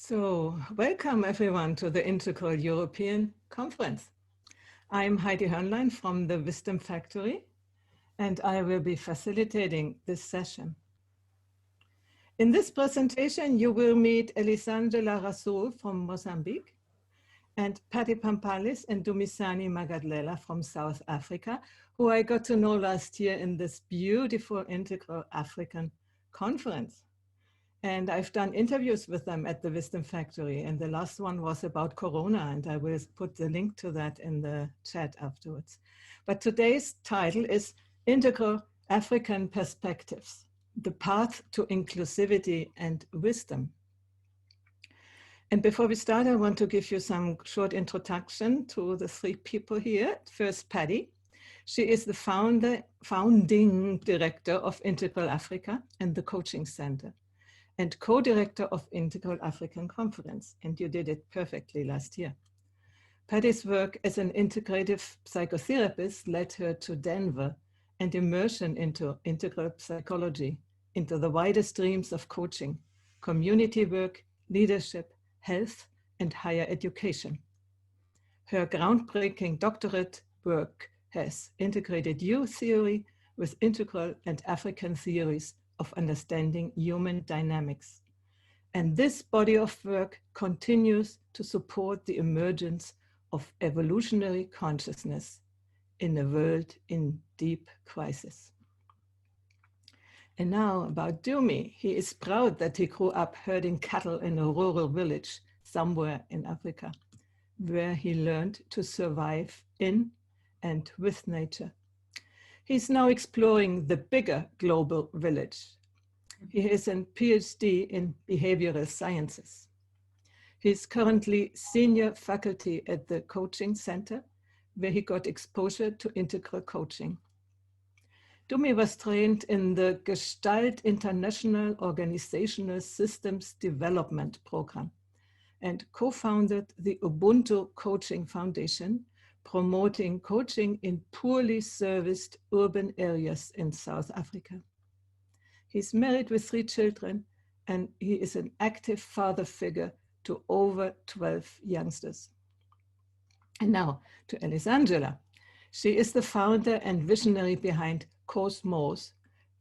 So, welcome everyone to the Integral European Conference. I'm Heidi Hörnlein from the Wisdom Factory, and I will be facilitating this session. In this presentation, you will meet Elisangela Rassoul from Mozambique and Paddy Pampallis and Dumisani Magadlela from South Africa, who I got to know last year in this beautiful Integral African Conference. And I've done interviews with them at the Wisdom Factory, and the last one was about Corona, and I will put the link to that in the chat afterwards. But today's title is Integral African Perspectives, the Path to Inclusivity and Wisdom. And before we start, I want to give you some short introduction to the three people here. First, Paddy. She is the founding director of Integral Africa and the Coaching Center, and co-director of Integral African Conference, and you did it perfectly last year. Paddy's work as an integrative psychotherapist led her to Denver and immersion into integral psychology, into the wider streams of coaching, community work, leadership, health, and higher education. Her groundbreaking doctorate work has integrated U theory with integral and African theories of understanding human dynamics. And this body of work continues to support the emergence of evolutionary consciousness in a world in deep crisis. And now about Dumi. He is proud that he grew up herding cattle in a rural village somewhere in Africa, where he learned to survive in and with nature. He's now exploring the bigger global village. He has a PhD in behavioral sciences. He's currently senior faculty at the Coaching Center, where he got exposure to integral coaching. Dumi was trained in the Gestalt International Organizational Systems Development Program and co-founded the Ubuntu Coaching Foundation, promoting coaching in poorly serviced urban areas in South Africa. He's married with 3 children, and he is an active father figure to over 12 youngsters. And now to Elisangela. She is the founder and visionary behind Cosmos,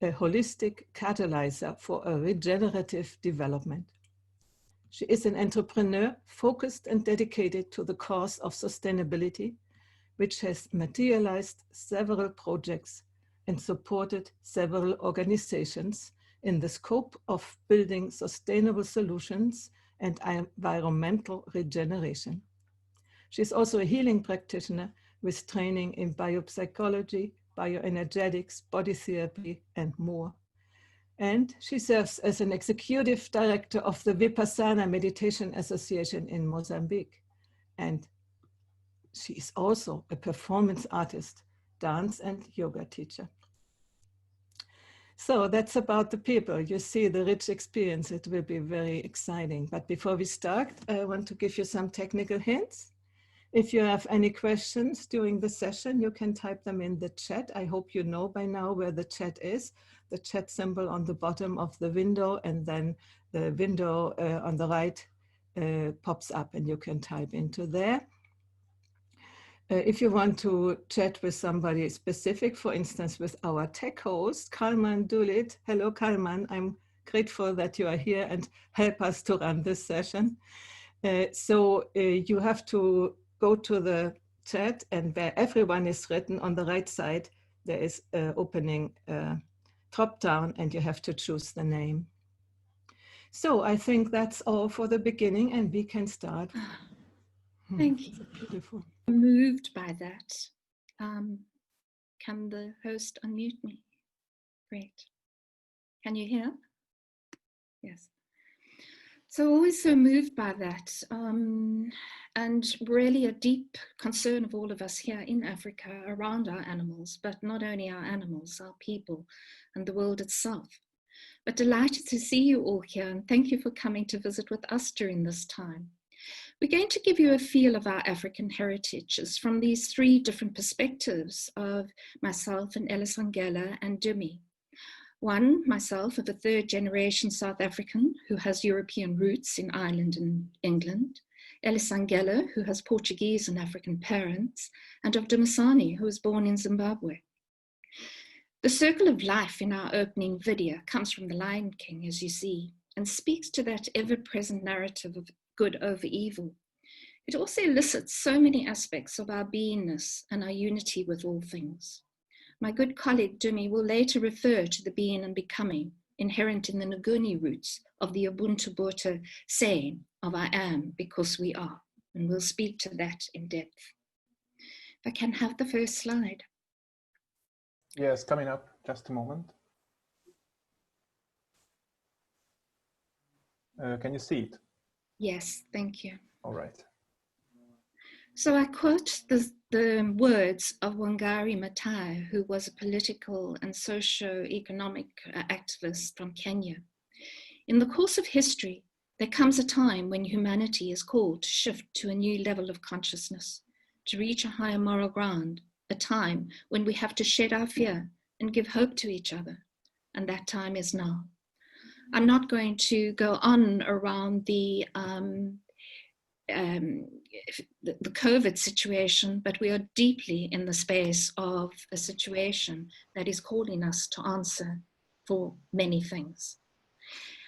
a holistic catalyzer for a regenerative development. She is an entrepreneur focused and dedicated to the cause of sustainability, which has materialized several projects and supported several organizations in the scope of building sustainable solutions and environmental regeneration. She's also a healing practitioner with training in biopsychology, bioenergetics, body therapy, and more. And she serves as an executive director of the Vipassana Meditation Association in Mozambique. And she is also a performance artist, dance and yoga teacher. So that's about the people. You see the rich experience. It will be very exciting. But before we start, I want to give you some technical hints. If you have any questions during the session, you can type them in the chat. I hope you know by now where the chat is. The chat symbol on the bottom of the window, and then the window on the right pops up and you can type into there. If you want to chat with somebody specific, for instance, with our tech host, Kalman Dulit. Hello, Kalman. I'm grateful that you are here and help us to run this session. You have to go to the chat, and where everyone is written on the right side, there is an opening drop down and you have to choose the name. So I think that's all for the beginning and we can start. Thank you. Beautiful. I'm moved by that. Can the host unmute me? Great. Can you hear? Yes. So always so moved by that, and really a deep concern of all of us here in Africa around our animals, but not only our animals, our people and the world itself. But delighted to see you all here, and thank you for coming to visit with us during this time. We're going to give you a feel of our African heritages from these 3 different perspectives of myself and Elisangela and Dumi. One, myself, of a third-generation South African who has European roots in Ireland and England, Elisangela, who has Portuguese and African parents, and of Dumisani, who was born in Zimbabwe. The circle of life in our opening video comes from The Lion King, as you see, and speaks to that ever-present narrative of good over evil. It also elicits so many aspects of our beingness and our unity with all things. My good colleague Dumi will later refer to the being and becoming inherent in the Nguni roots of the Ubuntu Botho saying of I am because we are, and we'll speak to that in depth. If I can have the first slide. Yes, coming up, just a moment. Can you see it? Yes, thank you. All right. So I quote the words of Wangari Maathai, who was a political and socio-economic activist from Kenya. In the course of history, there comes a time when humanity is called to shift to a new level of consciousness, to reach a higher moral ground, a time when we have to shed our fear and give hope to each other. And that time is now. I'm not going to go on around the COVID situation, but we are deeply in the space of a situation that is calling us to answer for many things.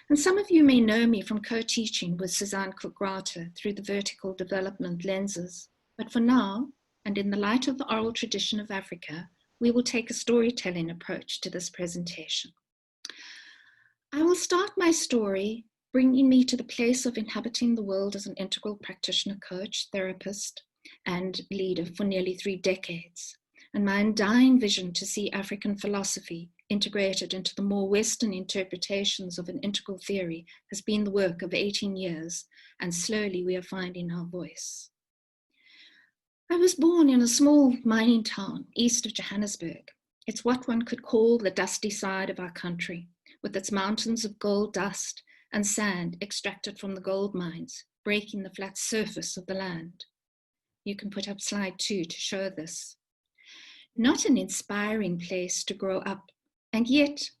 And some of you may know me from co-teaching with Suzanne Cook-Grata through the vertical development lenses. But for now, and in the light of the oral tradition of Africa, we will take a storytelling approach to this presentation. I will start my story bringing me to the place of inhabiting the world as an integral practitioner, coach, therapist, and leader for nearly 3 decades, and my undying vision to see African philosophy integrated into the more Western interpretations of an integral theory has been the work of 18 years, and slowly we are finding our voice. I was born in a small mining town east of Johannesburg. It's what one could call the dusty side of our country, with its mountains of gold dust and sand extracted from the gold mines, breaking the flat surface of the land. You can put up slide 2 to show this. Not an inspiring place to grow up, and yet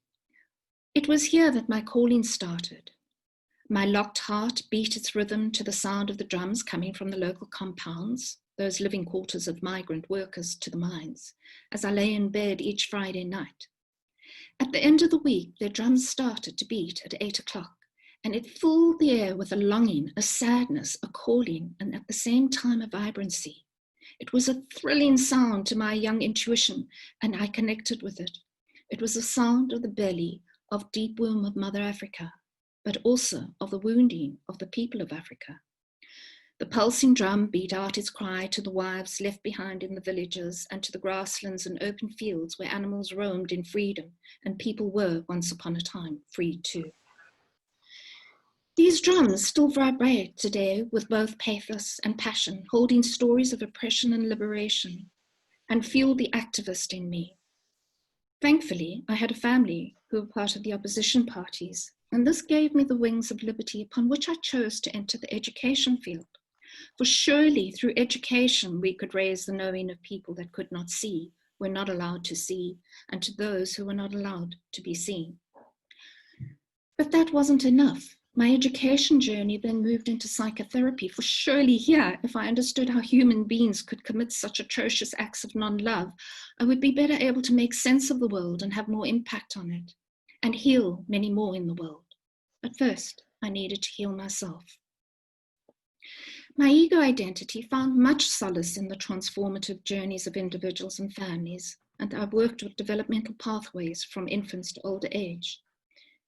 it was here that my calling started. My locked heart beat its rhythm to the sound of the drums coming from the local compounds, those living quarters of migrant workers to the mines, as I lay in bed each Friday night. At the end of the week, their drums started to beat at 8 o'clock, and it filled the air with a longing, a sadness, a calling, and at the same time a vibrancy. It was a thrilling sound to my young intuition, and I connected with it. It was a sound of the belly, of deep womb of Mother Africa, but also of the wounding of the people of Africa. The pulsing drum beat out its cry to the wives left behind in the villages and to the grasslands and open fields where animals roamed in freedom and people were, once upon a time, free too. These drums still vibrate today with both pathos and passion, holding stories of oppression and liberation, and fuel the activist in me. Thankfully, I had a family who were part of the opposition parties, and this gave me the wings of liberty upon which I chose to enter the education field. For surely through education we could raise the knowing of people that could not see, were not allowed to see, and to those who were not allowed to be seen. But that wasn't enough. My education journey then moved into psychotherapy, for surely here, if I understood how human beings could commit such atrocious acts of non-love, I would be better able to make sense of the world and have more impact on it, and heal many more in the world. But first, I needed to heal myself. My ego identity found much solace in the transformative journeys of individuals and families, and I've worked with developmental pathways from infants to older age.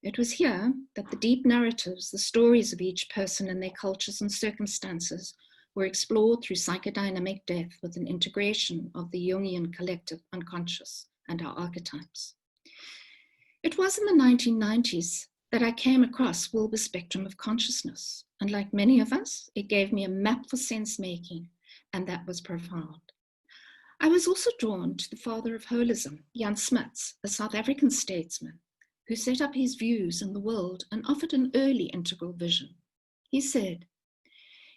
It was here that the deep narratives, the stories of each person and their cultures and circumstances were explored through psychodynamic depth with an integration of the Jungian collective unconscious and our archetypes. It was in the 1990s that I came across Wilber's spectrum of consciousness, and like many of us, it gave me a map for sense-making, and that was profound. I was also drawn to the father of holism, Jan Smuts, a South African statesman, who set up his views in the world and offered an early integral vision. He said,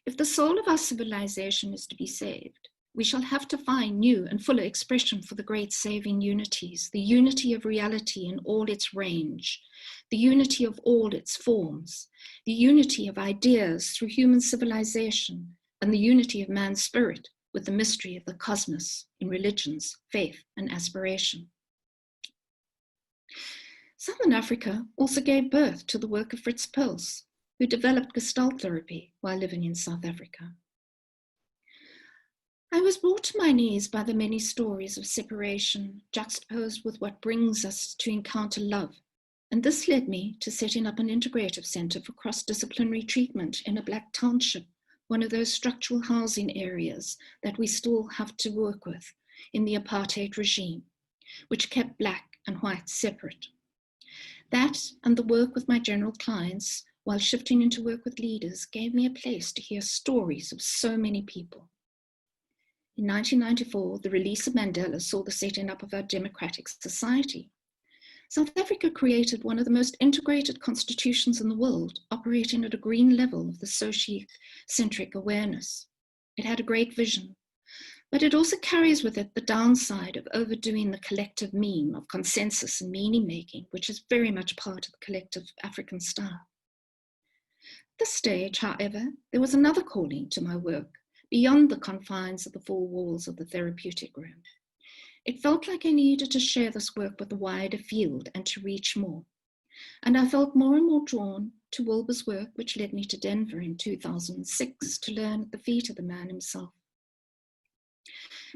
if the soul of our civilization is to be saved, we shall have to find new and fuller expression for the great saving unities, the unity of reality in all its range, the unity of all its forms, the unity of ideas through human civilization, and the unity of man's spirit with the mystery of the cosmos in religions, faith, and aspiration. Southern Africa also gave birth to the work of Fritz Perls, who developed Gestalt therapy while living in South Africa. I was brought to my knees by the many stories of separation juxtaposed with what brings us to encounter love, and this led me to setting up an integrative center for cross-disciplinary treatment in a Black township, one of those structural housing areas that we still have to work with in the apartheid regime, which kept Black and white separate. That and the work with my general clients while shifting into work with leaders gave me a place to hear stories of so many people. In 1994, the release of Mandela saw the setting up of our democratic society. South Africa created one of the most integrated constitutions in the world, operating at a green level of the socio-centric awareness. It had a great vision, but it also carries with it the downside of overdoing the collective meme of consensus and meaning making, which is very much part of the collective African style. At this stage, however, there was another calling to my work, beyond the confines of the four walls of the therapeutic room. It felt like I needed to share this work with a wider field and to reach more. And I felt more and more drawn to Wilbur's work, which led me to Denver in 2006 to learn at the feet of the man himself.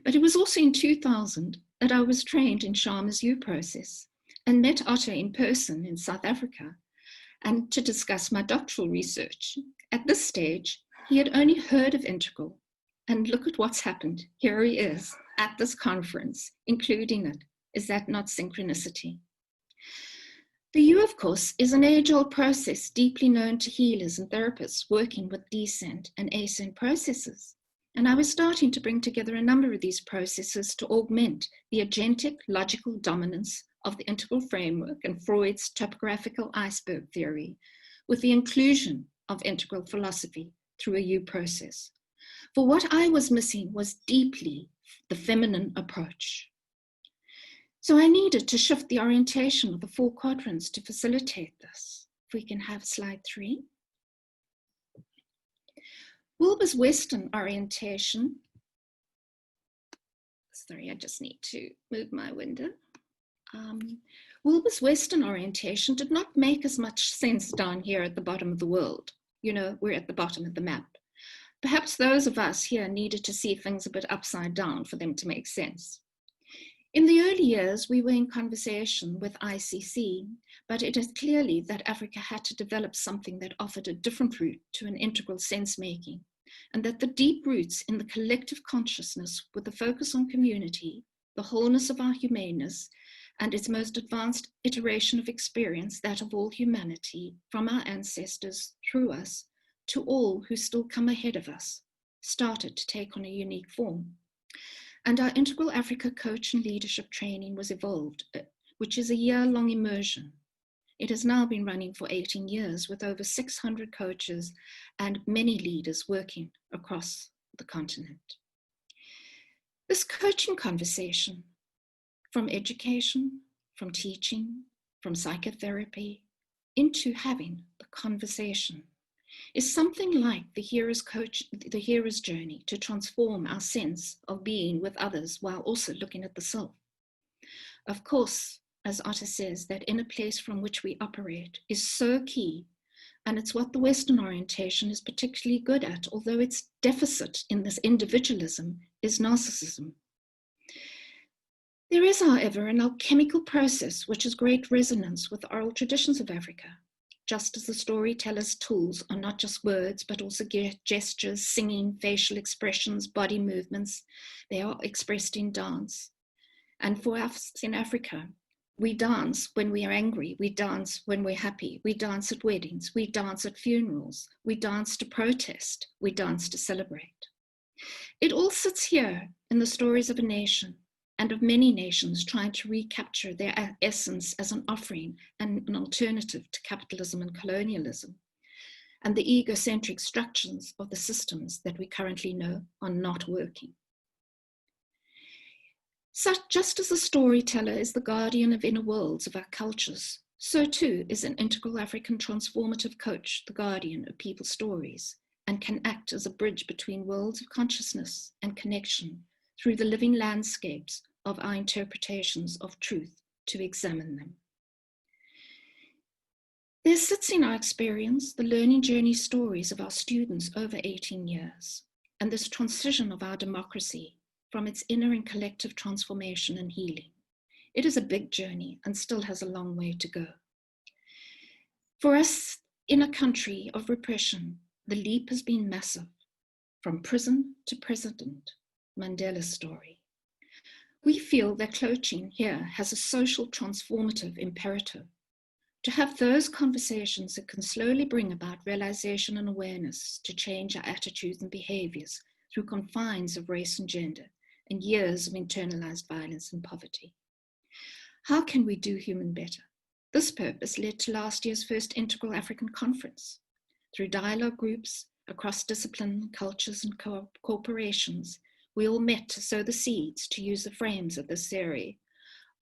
But it was also in 2000 that I was trained in Sharma's U process and met Otto in person in South Africa and to discuss my doctoral research. At this stage, he had only heard of Integral, and look at what's happened. Here he is at this conference, including it. Is that not synchronicity? The U, of course, is an age-old process deeply known to healers and therapists working with descent and ascent processes. And I was starting to bring together a number of these processes to augment the agentic logical dominance of the integral framework and Freud's topographical iceberg theory with the inclusion of integral philosophy through a U process. For what I was missing was deeply the feminine approach. So I needed to shift the orientation of the four quadrants to facilitate this. If we can have slide 3. Wilbur's Western orientation, sorry, I just need to move my window. Wilbur's Western orientation did not make as much sense down here at the bottom of the world. You know, we're at the bottom of the map. Perhaps those of us here needed to see things a bit upside down for them to make sense. In the early years, we were in conversation with ICC, but it is clearly that Africa had to develop something that offered a different route to an integral sense-making, and that the deep roots in the collective consciousness with the focus on community, the wholeness of our humaneness, and its most advanced iteration of experience, that of all humanity, from our ancestors through us, to all who still come ahead of us, started to take on a unique form. And our Integral Africa Coach and Leadership Training was evolved, which is a year-long immersion. It has now been running for 18 years with over 600 coaches and many leaders working across the continent. This coaching conversation, from education, from teaching, from psychotherapy, into having the conversation, is something like the hero's journey to transform our sense of being with others while also looking at the self. Of course, as Otto says, that inner place from which we operate is so key, and it's what the Western orientation is particularly good at, although its deficit in this individualism is narcissism. There is, however, an alchemical process which has great resonance with the oral traditions of Africa, just as the storyteller's tools are not just words, but also gestures, singing, facial expressions, body movements. They are expressed in dance. And for us in Africa, we dance when we are angry, we dance when we're happy, we dance at weddings, we dance at funerals, we dance to protest, we dance to celebrate. It all sits here in the stories of a nation, and of many nations trying to recapture their essence as an offering and an alternative to capitalism and colonialism, and the egocentric structures of the systems that we currently know are not working. Just as the storyteller is the guardian of inner worlds of our cultures, so too is an integral African transformative coach the guardian of people's stories and can act as a bridge between worlds of consciousness and connection through the living landscapes of our interpretations of truth to examine them. There sits in our experience the learning journey stories of our students over 18 years and this transition of our democracy from its inner and collective transformation and healing. It is a big journey and still has a long way to go. For us in a country of repression, the leap has been massive, from prison to president, Mandela's story. We feel that coaching here has a social transformative imperative to have those conversations that can slowly bring about realization and awareness to change our attitudes and behaviors through confines of race and gender and years of internalized violence and poverty. How can we do human better? This purpose led to last year's first Integral African Conference. Through dialogue groups across discipline, cultures, and corporations, we all met to sow the seeds to use the frames of this theory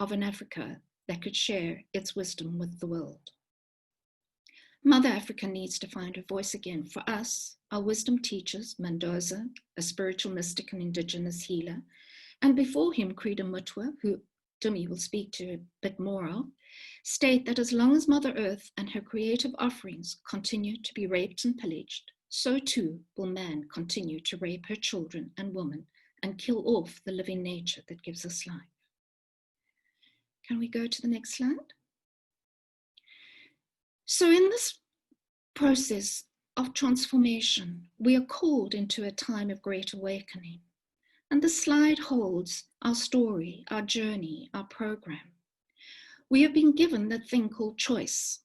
of an Africa that could share its wisdom with the world. Mother Africa needs to find her voice again. For us, our wisdom teachers, Mendoza, a spiritual mystic and indigenous healer, and before him, Creda Mutwa, who Dumi will speak to a bit more of, state that as long as Mother Earth and her creative offerings continue to be raped and pillaged, so too will man continue to rape her children and women and kill off the living nature that gives us life. Can we go to the next slide? So in this process of transformation, we are called into a time of great awakening. And the slide holds our story, our journey, our program. We have been given that thing called choice.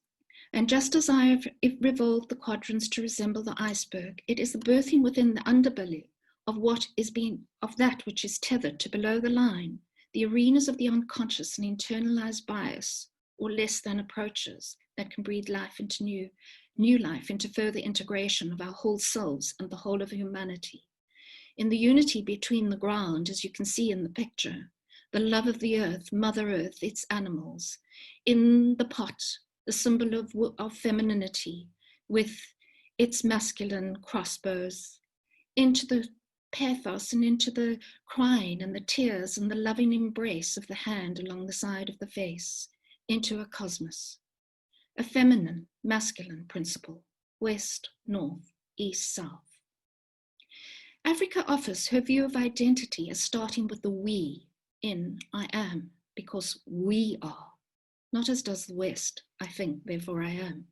And just as I have revolved the quadrants to resemble the iceberg, it is the birthing within the underbelly of that which is tethered to below the line, the arenas of the unconscious and internalized bias, or less than approaches that can breathe life into new life, into further integration of our whole selves and the whole of humanity. In the unity between the ground, as you can see in the picture, the love of the earth, Mother Earth, its animals, in the pot, the symbol of femininity with its masculine crossbows, into the pathos and into the crying and the tears and the loving embrace of the hand along the side of the face, into a cosmos, a feminine, masculine principle, west, north, east, south. Africa offers her view of identity as starting with the we in I am, because we are, not as does the West, I think, therefore I am.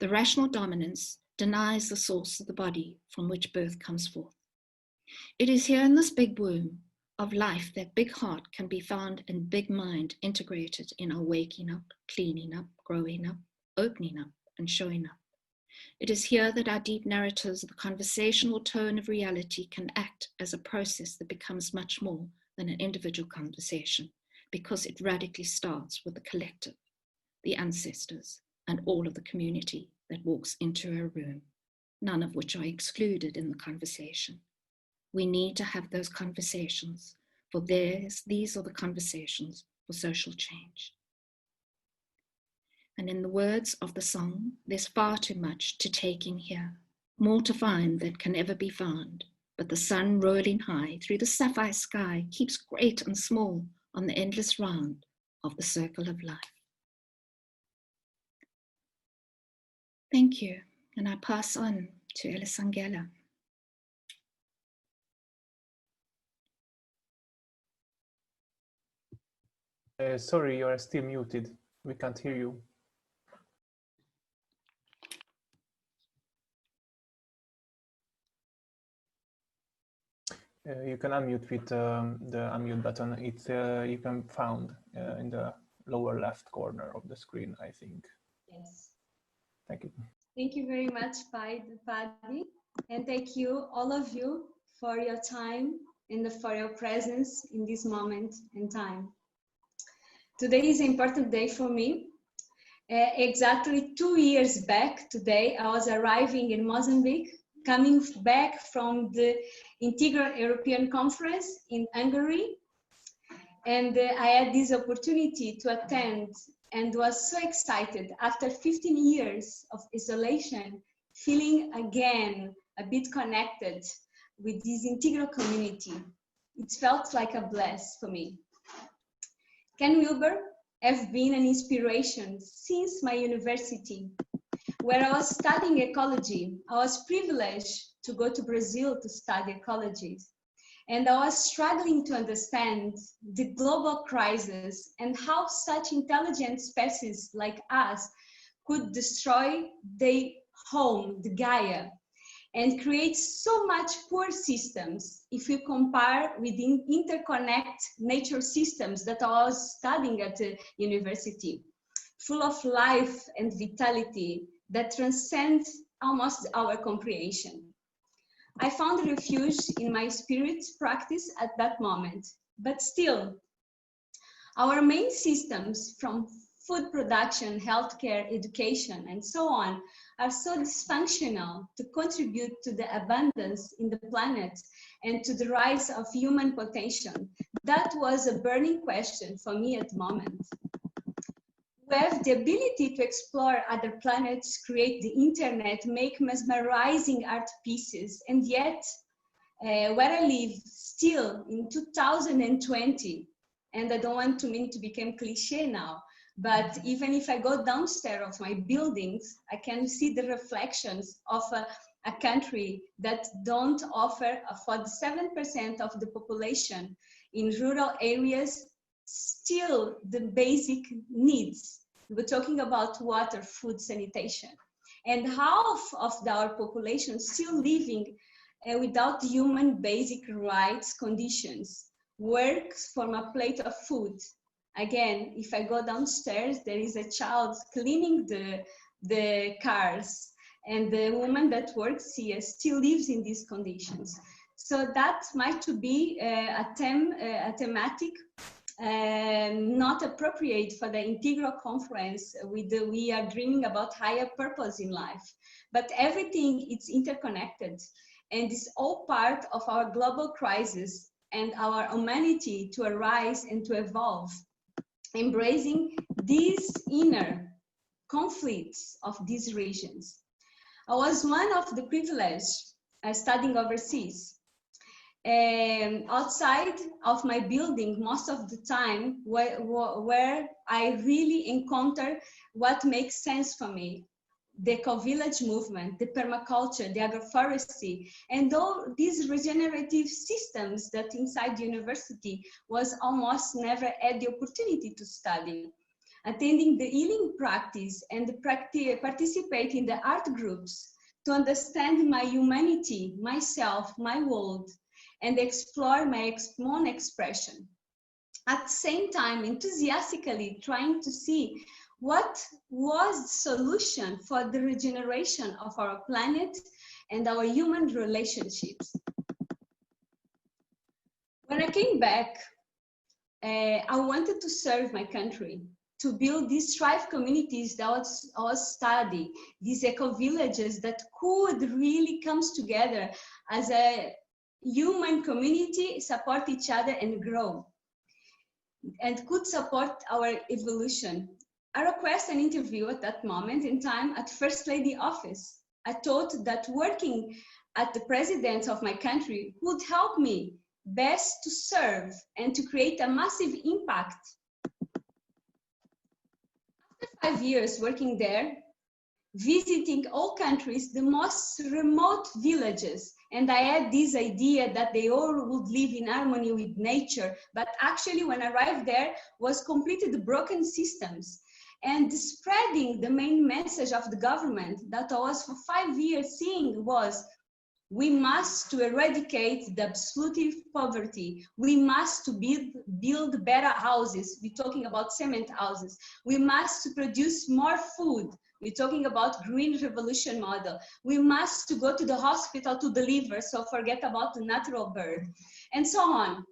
The rational dominance denies the source of the body from which birth comes forth. It is here in this big womb of life that big heart can be found and big mind integrated in our waking up, cleaning up, growing up, opening up, and showing up. It is here that our deep narratives of the conversational tone of reality can act as a process that becomes much more than an individual conversation, because it radically starts with the collective, the ancestors, and all of the community that walks into a room, none of which are excluded in the conversation. We need to have those conversations, for these are the conversations for social change. And in the words of the song, there's far too much to take in here, more to find than can ever be found. But the sun rolling high through the sapphire sky keeps great and small on the endless round of the circle of life. Thank you, and I pass on to Elisangela. Sorry, you are still muted. We can't hear you. You can unmute with the unmute button. It's you can found in the lower left corner of the screen, I think. Yes. Thank you. Thank you very much, Paddy, and thank you, all of you, for your time and for your presence in this moment in time. Today is an important day for me. Exactly 2 years back today, I was arriving in Mozambique, coming back from the Integral European Conference in Hungary. And I had this opportunity to attend and was so excited after 15 years of isolation, feeling again a bit connected with this integral community. It felt like a bless for me. Ken Wilber have been an inspiration since my university, where I was studying ecology. I was privileged to go to Brazil to study ecology. And I was struggling to understand the global crisis and how such intelligent species like us could destroy their home, the Gaia, and create so much poor systems if you compare with the interconnect nature systems that I was studying at the university, full of life and vitality that transcend almost our comprehension. I found refuge in my spirit practice at that moment, but still, our main systems from food production, healthcare, education, and so on are so dysfunctional to contribute to the abundance in the planet and to the rise of human potential. That was a burning question for me at the moment. We have the ability to explore other planets, create the internet, make mesmerizing art pieces, and yet where I live still in 2020, and I don't want to mean to become cliche now, but even if I go downstairs of my buildings, I can see the reflections of a country that don't offer for the 7% of the population in rural areas still the basic needs. We're talking about water, food, sanitation, and half of our population still living without human basic rights conditions, works from a plate of food. Again, if I go downstairs, there is a child cleaning the cars, and the woman that works here still lives in these conditions. So that might be a thematic not appropriate for the integral conference. We are dreaming about higher purpose in life, but everything is interconnected, and it's all part of our global crisis and our humanity to arise and to evolve, embracing these inner conflicts of these regions. I was one of the privileged studying overseas. Outside of my building, most of the time, where I really encounter what makes sense for me, the eco-village movement, the permaculture, the agroforestry, and all these regenerative systems that inside the university was almost never had the opportunity to study. Attending the healing practice and participate in the art groups to understand my humanity, myself, my world, and explore my own expression. At the same time, enthusiastically trying to see what was the solution for the regeneration of our planet and our human relationships. When I came back, I wanted to serve my country, to build these thrive communities that I was studying, these eco-villages that could really come together as a human community, support each other and grow, and could support our evolution. I requested an interview at that moment in time at First Lady office. I thought that working at the president of my country would help me best to serve and to create a massive impact. After 5 years working there, visiting all countries, the most remote villages, and I had this idea that they all would live in harmony with nature, but actually when I arrived there was completely broken systems. And spreading the main message of the government that I was for 5 years seeing was, we must to eradicate the absolute poverty. We must to build better houses. We're talking about cement houses. We must to produce more food. We're talking about green revolution model. We must to go to the hospital to deliver, so forget about the natural birth, and so on.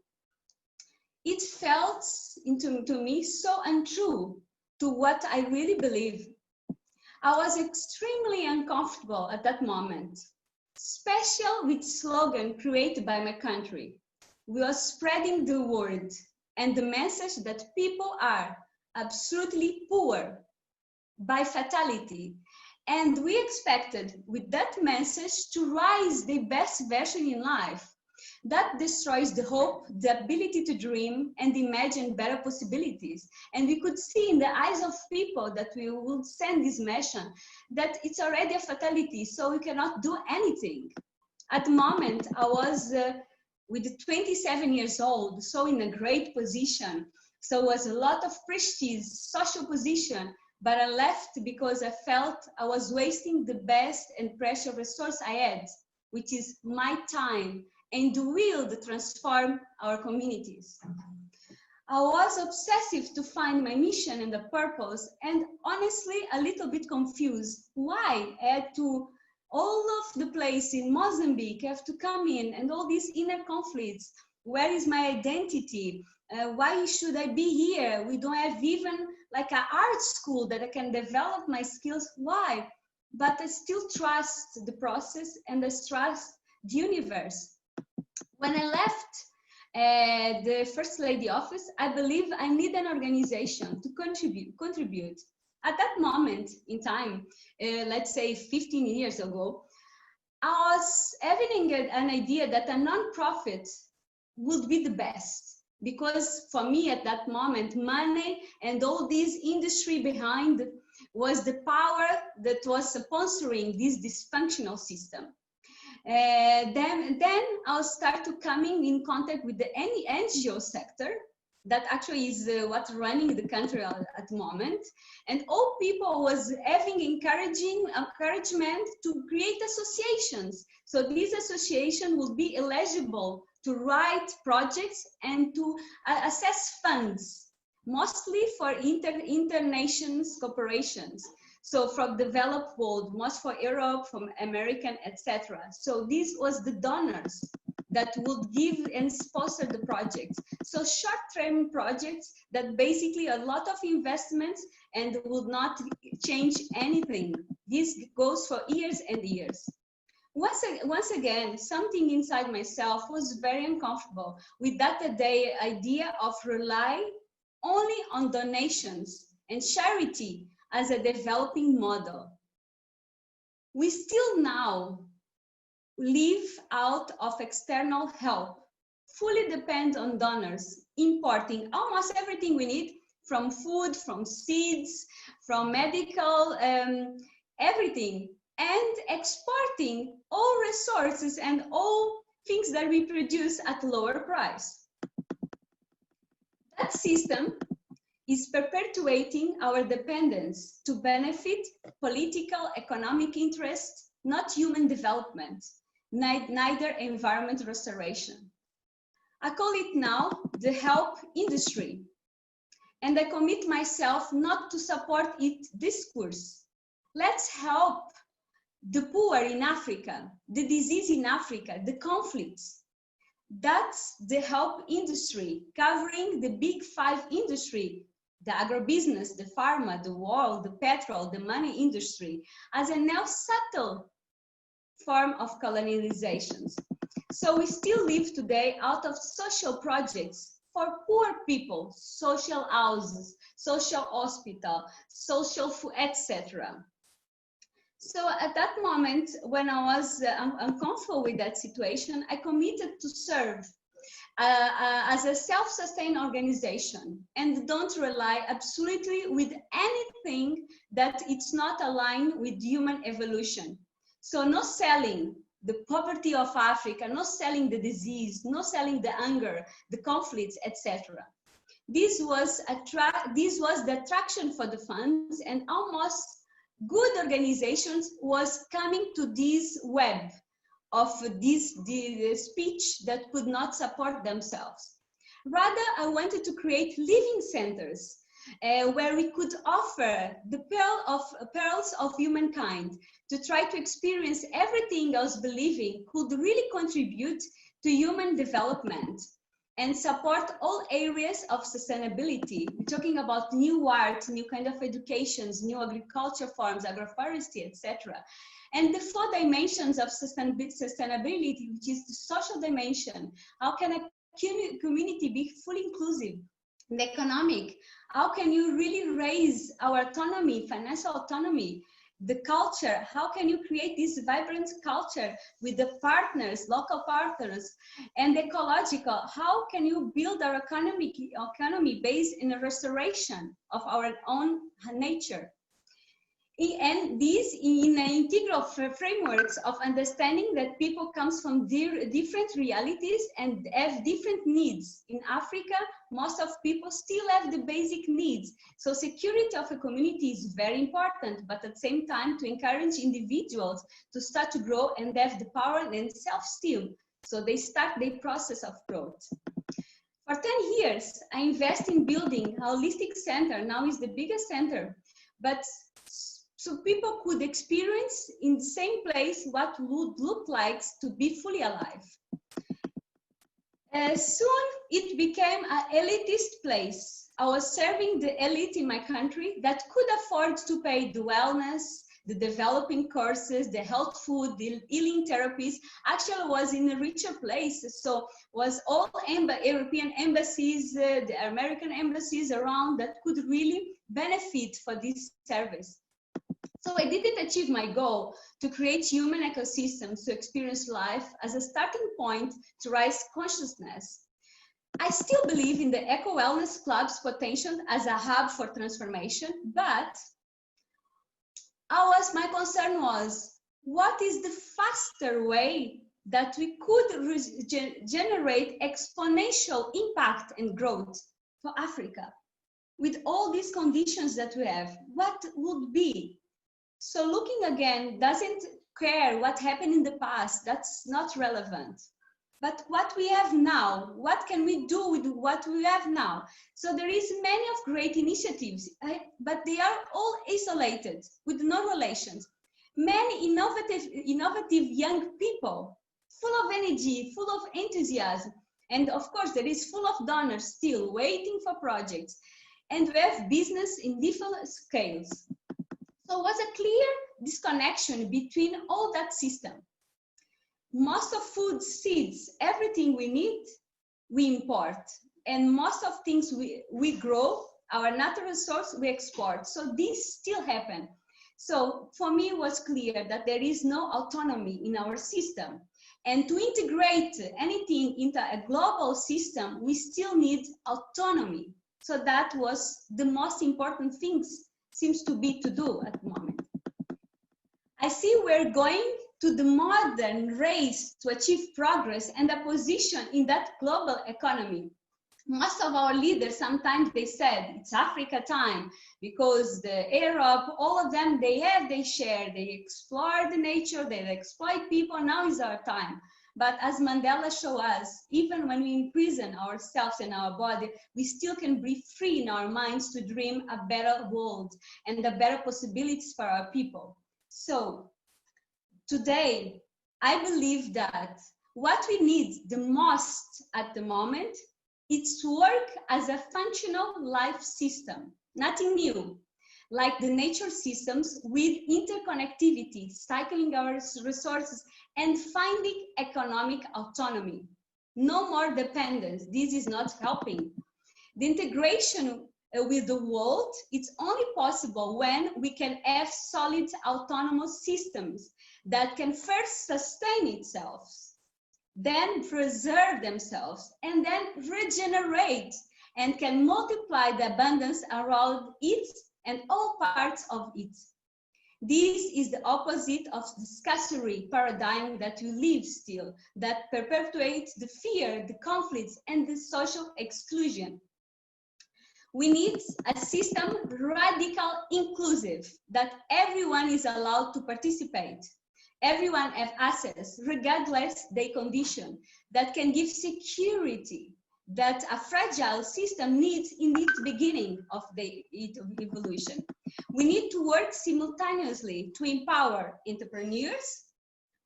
It felt to me so untrue to what I really believe. I was extremely uncomfortable at that moment, especially with slogan created by my country. We are spreading the word and the message that people are absolutely poor by fatality. And we expected with that message to rise the best version in life. That destroys the hope, the ability to dream and imagine better possibilities. And we could see in the eyes of people that we would send this message that it's already a fatality, so we cannot do anything. At the moment, I was with 27 years old, so in a great position. So it was a lot of prestige, social position, but I left because I felt I was wasting the best and precious resource I had, which is my time and the will to transform our communities. I was obsessive to find my mission and the purpose, and honestly, a little bit confused. Why I had to, all of the place in Mozambique, have to come in and all these inner conflicts. Where is my identity? Why should I be here? We don't have even like an art school that I can develop my skills. Why? But I still trust the process and I trust the universe. When I left the First Lady office, I believe I need an organization to contribute. At that moment in time, let's say 15 years ago, I was having an idea that a non-profit would be the best. Because for me at that moment, money and all this industry behind was the power that was sponsoring this dysfunctional system. Then I'll start to coming in contact with the NGO sector that actually is what's running the country at the moment. And all people was having encouragement to create associations. So these associations will be eligible to write projects and to assess funds, mostly for inter-nations corporations. So from developed world, most for Europe, from American, etc. So this was the donors that would give and sponsor the projects. So short-term projects that basically a lot of investments and would not change anything. This goes for years and years. Once again, something inside myself was very uncomfortable with that idea of rely only on donations and charity as a developing model. We still now live out of external help, fully depend on donors, importing almost everything we need, from food, from seeds, from medical, everything, and exporting all resources and all things that we produce at lower price. That system is perpetuating our dependence to benefit political, economic interests, not human development, neither environment restoration. I call it now the help industry. And I commit myself not to support its discourse. Let's help the poor in Africa, the disease in Africa, the conflicts. That's the help industry, covering the big five industry, the agribusiness, the pharma, the oil, the petrol, the money industry, as a now subtle form of colonializations. So we still live today out of social projects for poor people, social houses, social hospital, social food, etc. So at that moment, when I was uncomfortable with that situation, I committed to serve as a self-sustained organization and don't rely absolutely with anything that it's not aligned with human evolution. So no selling the poverty of Africa, no selling the disease, no selling the hunger, the conflicts, etc. This was the attraction for the funds, and almost good organizations was coming to this web of the speech that could not support themselves. Rather, I wanted to create living centers where we could offer the pearls of humankind to try to experience everything I was believing could really contribute to human development and support all areas of sustainability. We're talking about new art, new kind of educations, new agriculture forms, agroforestry, etc. And the 4 dimensions of sustainability, which is the social dimension. How can I community be fully inclusive? The economic, how can you really raise our autonomy, financial autonomy? The culture, how can you create this vibrant culture with the partners, local partners? And ecological, how can you build our economy based in a restoration of our own nature? And these in integral frameworks of understanding that people comes from different realities and have different needs. In Africa, most of people still have the basic needs. So security of a community is very important, but at the same time to encourage individuals to start to grow and have the power and self-esteem. So they start their process of growth. For 10 years, I invest in building a holistic center. Now is the biggest center, but so people could experience in the same place what would look like to be fully alive. Soon it became an elitist place. I was serving the elite in my country that could afford to pay the wellness, the developing courses, the health food, the healing therapies. Actually was in a richer place. So was all European embassies, the American embassies around that could really benefit for this service. So I didn't achieve my goal to create human ecosystems to experience life as a starting point to raise consciousness. I still believe in the eco-wellness club's potential as a hub for transformation, but my concern was, what is the faster way that we could generate exponential impact and growth for Africa? With all these conditions that we have, what would be? So looking again doesn't care what happened in the past, that's not relevant. But what we have now, what can we do with what we have now? So there is many of great initiatives, but they are all isolated with no relations. Many innovative young people, full of energy, full of enthusiasm. And of course, there is full of donors still waiting for projects. And we have business in different scales. So it was a clear disconnection between all that system. Most of food, seeds, everything we need, we import. And most of things we grow, our natural resource, we export. So this still happen. So for me, it was clear that there is no autonomy in our system. And to integrate anything into a global system, we still need autonomy. So that was the most important things seems to be to do at the moment. I see we're going to the modern race to achieve progress and a position in that global economy. Most of our leaders, sometimes they said, it's Africa time, because the Arab, all of them, they have their share, they explore the nature, they exploit people, now is our time. But as Mandela showed us, even when we imprison ourselves and our body, we still can be free in our minds to dream a better world and the better possibilities for our people. So today, I believe that what we need the most at the moment is to work as a functional life system, nothing new, like the nature systems with interconnectivity, cycling our resources and finding economic autonomy. No more dependence, this is not helping. The integration with the world, it's only possible when we can have solid autonomous systems that can first sustain itself, then preserve themselves, and then regenerate and can multiply the abundance around it and all parts of it. This is the opposite of the scarcity paradigm that we live still, that perpetuates the fear, the conflicts, and the social exclusion. We need a system radical inclusive, that everyone is allowed to participate. Everyone has access, regardless their condition, that can give security that a fragile system needs in its beginning of the evolution. We need to work simultaneously to empower entrepreneurs,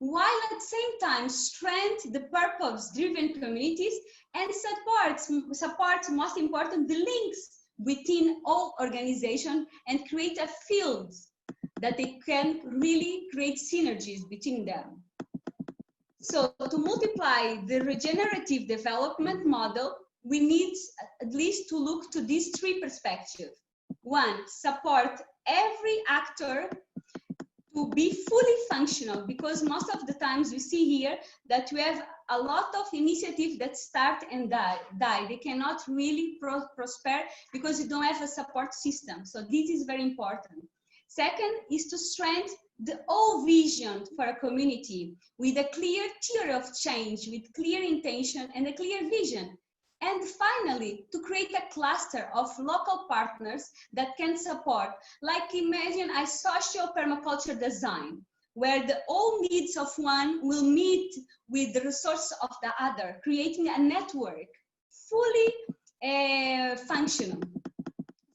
while at the same time strengthen the purpose-driven communities and support, most important, the links within all organizations and create a field that they can really create synergies between them. So to multiply the regenerative development model, we need at least to look to these three perspectives. One, support every actor to be fully functional, because most of the times we see here that we have a lot of initiatives that start and die. They cannot really prosper because you don't have a support system. So this is very important. Second is to strengthen the whole vision for a community with a clear theory of change, with clear intention and a clear vision. And finally, to create a cluster of local partners that can support, like imagine a social permaculture design, where the all needs of one will meet with the resources of the other, creating a network fully functional.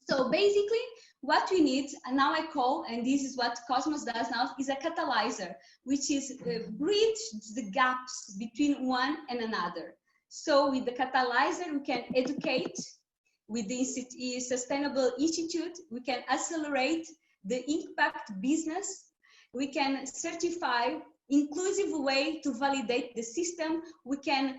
So basically, what we need, and now I call, and this is what Cosmos does now, is a catalyzer, which is bridge the gaps between one and another. So with the catalyzer, we can educate. With the Sustainable Institute, we can accelerate the impact business. We can certify inclusive way to validate the system. We can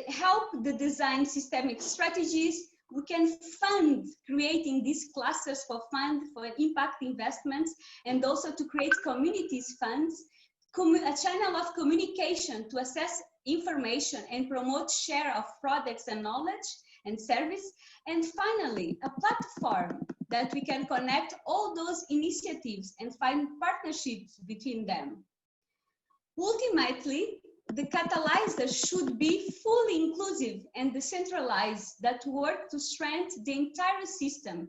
help the design systemic strategies. We can fund creating these clusters for impact investments, and also to create communities funds, a channel of communication to assess information and promote share of products and knowledge and service. And finally, a platform that we can connect all those initiatives and find partnerships between them. Ultimately, the catalyzer should be fully inclusive and decentralized, that work to strengthen the entire system.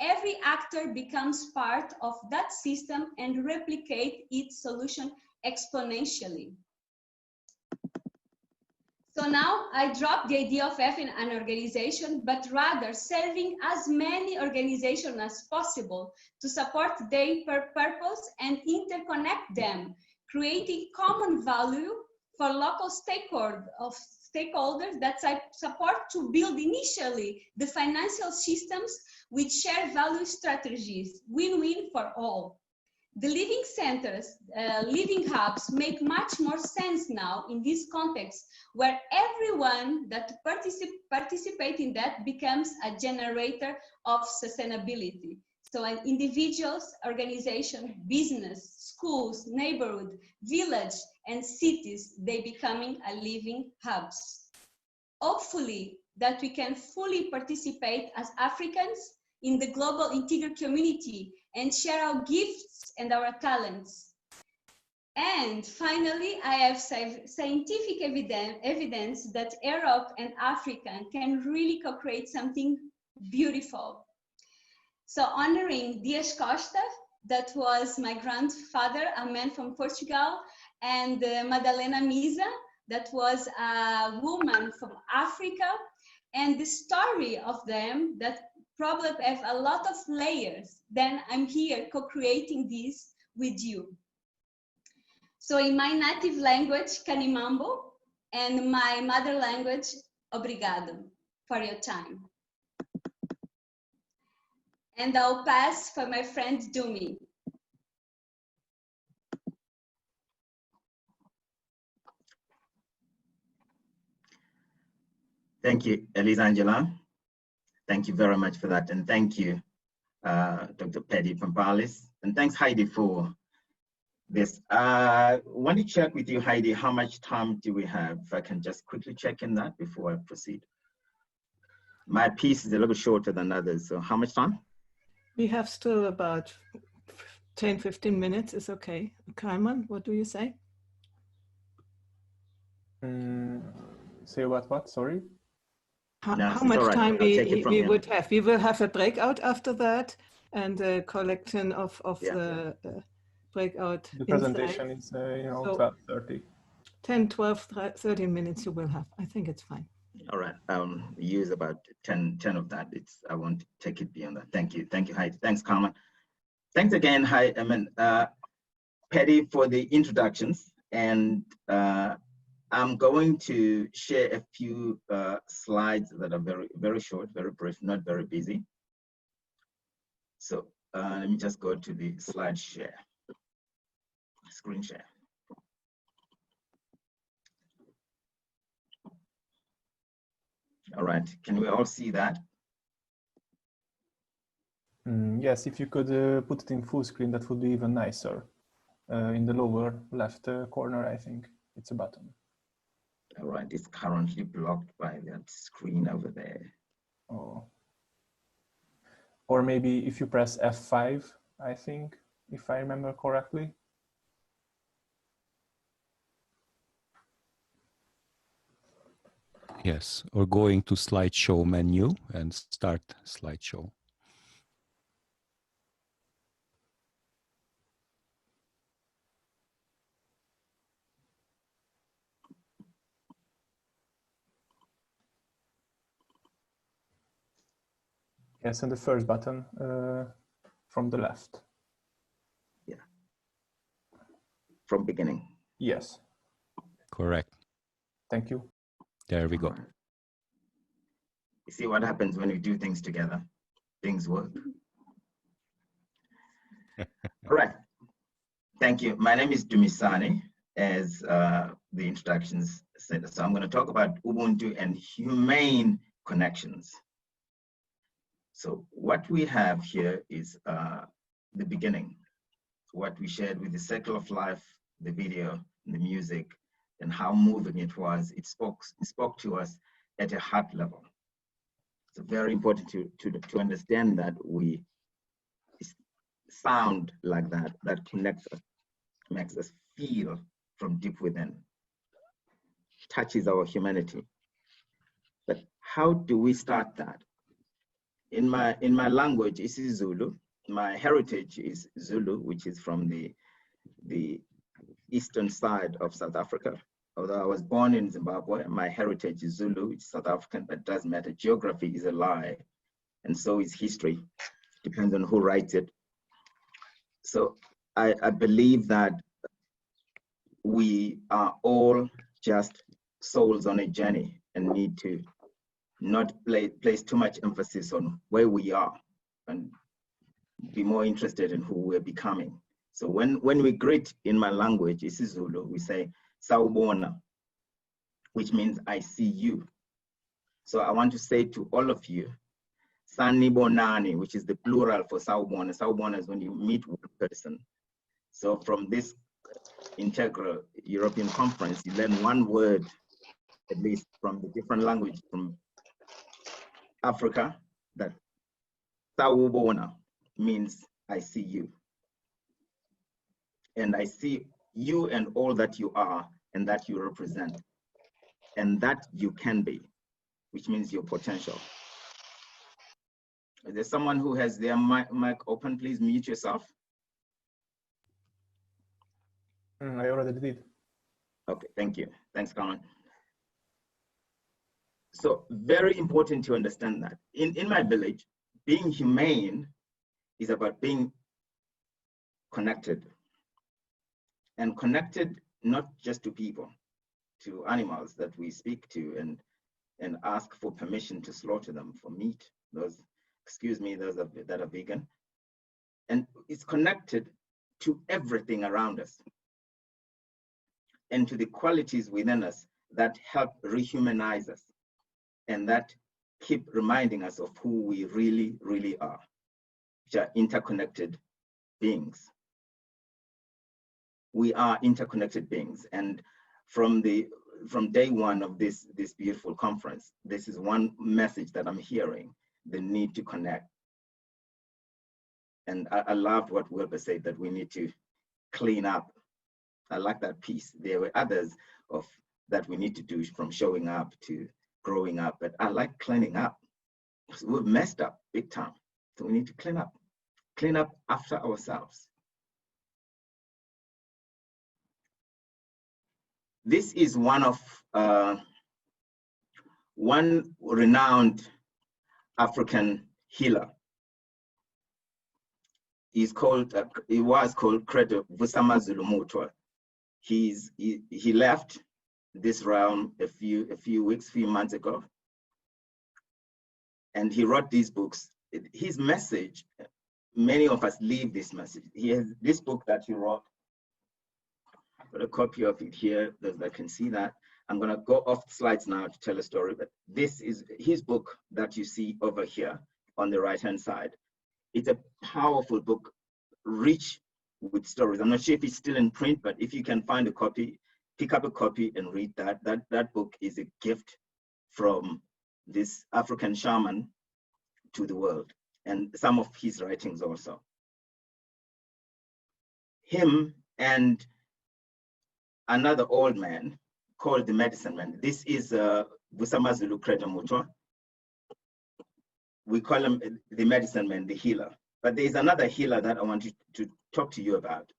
Every actor becomes part of that system and replicate its solution exponentially. So now I drop the idea of having an organization, but rather serving as many organizations as possible to support their purpose and interconnect them, creating common value for local stakeholders that support to build initially the financial systems with shared value strategies, win-win for all. The living centers, living hubs make much more sense now in this context, where everyone that participate in that becomes a generator of sustainability. So individuals, organizations, business, schools, neighborhood, village, and cities, they becoming a living hubs. Hopefully that we can fully participate as Africans in the global integral community and share our gifts and our talents. And finally, I have scientific evidence that Europe and Africa can really co-create something beautiful. So honoring Dias Costa, that was my grandfather, a man from Portugal, and Madalena Misa, that was a woman from Africa, and the story of them that probably have a lot of layers. Then I'm here co-creating this with you. So in my native language, Kanimambo, and my mother language, Obrigado for your time. And I'll pass for my friend Dumi. Thank you, Elisangela. Thank you very much for that. And thank you, Dr. Paddy Pampallis. And thanks, Heidi, for this. I want to check with you, Heidi, how much time do we have? If I can just quickly check in that before I proceed. My piece is a little bit shorter than others, so how much time? We have still about 10, 15 minutes is okay. Kaiman, what do you say? Say what, sorry? How much right. time we would here. have? We will have a breakout after that and a collection of the breakout. The presentation is, so 12:30. 10, 12, 13 minutes you will have. I think it's fine. All right, use about 10 of that. I won't take it beyond that. Thank you, Heidi. Thanks, Carmen. Thanks again, Paddy, for the introductions. And I'm going to share a few slides that are very, very short, very brief, not very busy. So let me just go to the slide share, screen share. All right, can we all see that? Yes, if you could put it in full screen, that would be even nicer. In the lower left corner, I think it's a button. All right, it's currently blocked by that screen over there. Oh. Or maybe if you press F5, I think, if I remember correctly. Yes, or going to slideshow menu and start slideshow. Yes, and the first button from the left. Yeah. From beginning. Yes. Correct. Thank you. There we go. Right. You see what happens when we do things together? Things work. All right. Thank you. My name is Dumisani, as the introductions said. So I'm going to talk about Ubuntu and humane connections. So what we have here is the beginning, what we shared with the circle of life, the video, the music, and how moving it was. It spoke to us at a heart level. It's very important to understand that we sound like that connects us, makes us feel from deep within, touches our humanity. But how do we start that? In my language, this is Zulu. My heritage is Zulu, which is from the eastern side of South Africa. Although I was born in Zimbabwe, my heritage is Zulu, it's South African, but it doesn't matter. Geography is a lie, and so is history. Depends on who writes it. So I believe that we are all just souls on a journey and need to not place too much emphasis on where we are and be more interested in who we're becoming. So when we greet in my language, isiZulu, we say sawubona, which means I see you. So I want to say to all of you, sanibonani, which is the plural for sawubona. Sawubona is when you meet one person. So from this integral European conference, you learn one word, at least from the different language from Africa, that sawubona means I see you. And I see you and all that you are and that you represent and that you can be, which means your potential. Is there someone who has their mic open? Please mute yourself. I already did. Okay, thank you. Thanks, Carmen. So very important to understand that. In my village, being humane is about being connected. And connected not just to people, to animals that we speak to and ask for permission to slaughter them for meat. Those, excuse me, those that are vegan. And it's connected to everything around us and to the qualities within us that help rehumanize us and that keep reminding us of who we really, really are, which are interconnected beings. We are interconnected beings. And from day one of this beautiful conference, this is one message that I'm hearing, the need to connect. And I loved what Wilbur said, that we need to clean up. I like that piece. There were others that we need to do, from showing up to growing up, but I like cleaning up. We've messed up big time. So we need to clean up after ourselves. This is one renowned African healer. He was called Credo Vusama Zulumutwa. He left this realm a few months ago, and he wrote these books. His message, many of us leave this message. He has this book that he wrote. Got a copy of it here, those that can see that. I'm going to go off the slides now to tell a story, but this is his book that you see over here on the right-hand side. It's a powerful book, rich with stories. I'm not sure if it's still in print, but if you can find a copy, pick up a copy and read that. That book is a gift from this African shaman to the world, and some of his writings also. Him and another old man called the medicine man. This is Vusamazulu Kreta Mutwa. We call him the medicine man, the healer. But there's another healer that I want to talk to you about.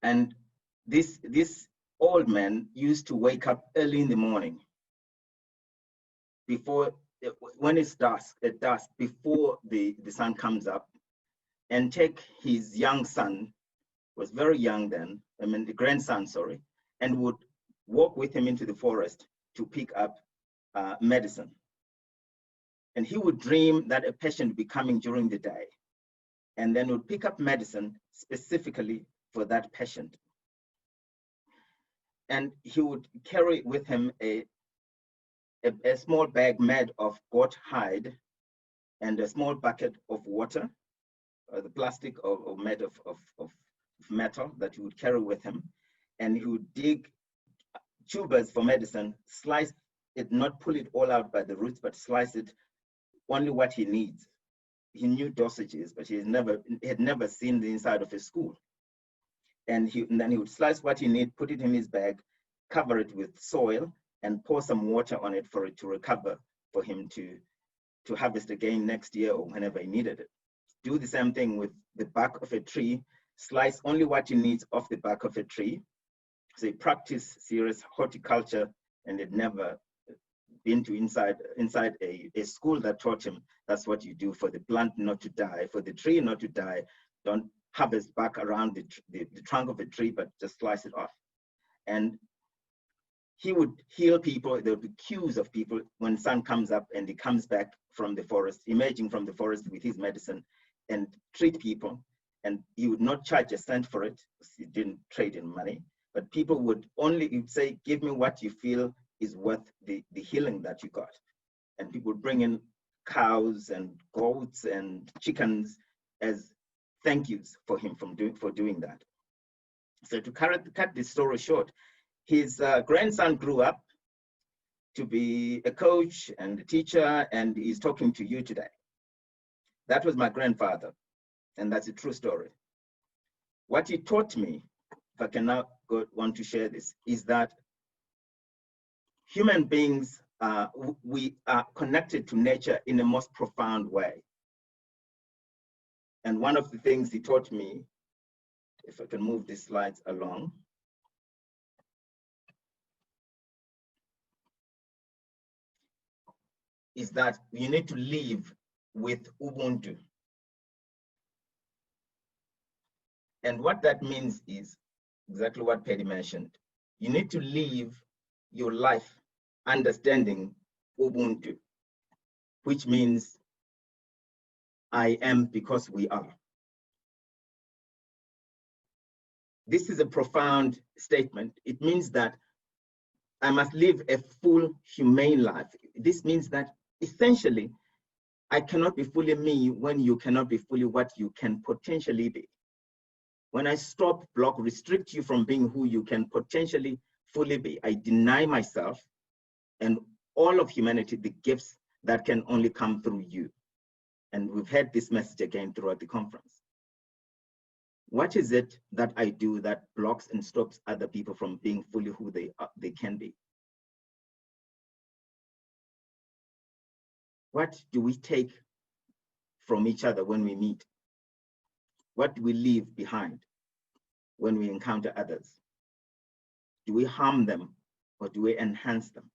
And this old man used to wake up early in the morning, before, when it's dusk, at dusk, before the sun comes up, and take his young son, was very young then, I mean the grandson, sorry, and would walk with him into the forest to pick up medicine. And he would dream that a patient would be coming during the day, and then would pick up medicine specifically for that patient. And he would carry with him a small bag made of goat hide and a small bucket of water, the plastic or made of metal that he would carry with him. And he would dig tubers for medicine, slice it, not pull it all out by the roots, but slice it only what he needs. He knew dosages, but he had never seen the inside of a school. And then he would slice what he needed, put it in his bag, cover it with soil, and pour some water on it for it to recover, for him to harvest again next year or whenever he needed it. Do the same thing with the bark of a tree, slice only what he needs off the bark of a tree. So he practiced serious horticulture, and had never been to inside a school that taught him that's what you do for the plant not to die, for the tree not to die. Don't harvest back around the trunk of a tree, but just slice it off. And he would heal people. There would be queues of people when sun comes up and he comes back from the forest, emerging from the forest with his medicine, and treat people. And he would not charge a cent for it, because he didn't trade in money. But people would only say, give me what you feel is worth the healing that you got. And people would bring in cows and goats and chickens as thank yous for him for doing that. So to cut this story short, his grandson grew up to be a coach and a teacher, and he's talking to you today. That was my grandfather, and that's a true story. What he taught me, if I can now want to share this, is that human beings, we are connected to nature in a most profound way. And one of the things he taught me, if I can move these slides along, is that you need to live with Ubuntu. And what that means is exactly what Paddy mentioned. You need to live your life understanding Ubuntu, which means I am because we are. This is a profound statement. It means that I must live a full, humane life. This means that essentially, I cannot be fully me when you cannot be fully what you can potentially be. When I stop, block, restrict you from being who you can potentially fully be, I deny myself and all of humanity the gifts that can only come through you. And we've heard this message again throughout the conference. What is it that I do that blocks and stops other people from being fully who they can be? What do we take from each other when we meet? What do we leave behind when we encounter others? Do we harm them, or do we enhance them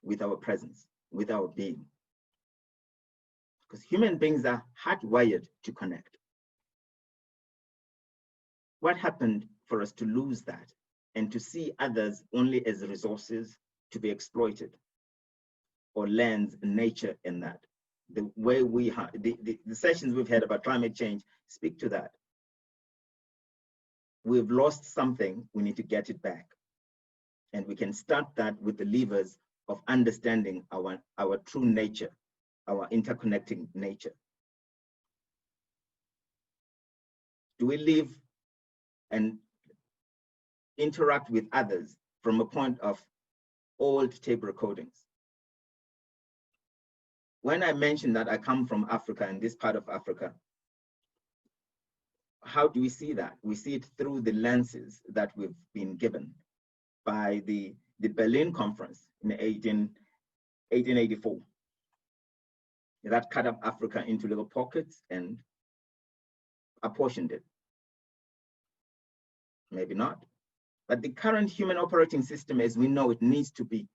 with our presence, with our being? Because human beings are hardwired to connect. What happened for us to lose that and to see others only as resources to be exploited, or lands and nature in that? The way the sessions we've had about climate change speak to that. We've lost something, we need to get it back. And we can start that with the levers of understanding our true nature, our interconnecting nature. Do we live and interact with others from a point of old tape recordings? When I mentioned that I come from Africa, and this part of Africa, how do we see that? We see it through the lenses that we've been given by the Berlin Conference in 1884. That cut up Africa into little pockets and apportioned it. Maybe not. But the current human operating system, as we know, it needs to be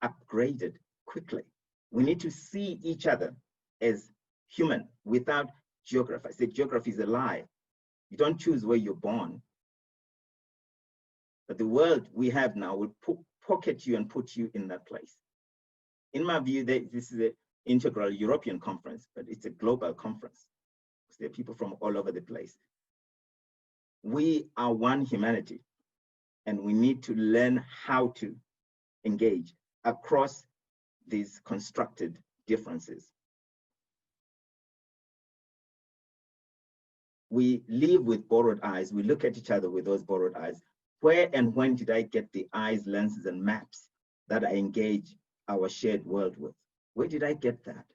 upgraded quickly. We need to see each other as human without geography. I said geography is a lie. You don't choose where you're born. But the world we have now will pocket you and put you in that place. In my view, this is an integral European conference, but it's a global conference. There are people from all over the place. We are one humanity, and we need to learn how to engage across these constructed differences. We live with borrowed eyes. We look at each other with those borrowed eyes. Where and when did I get the eyes, lenses, and maps that I engage our shared world with? Where did I get that?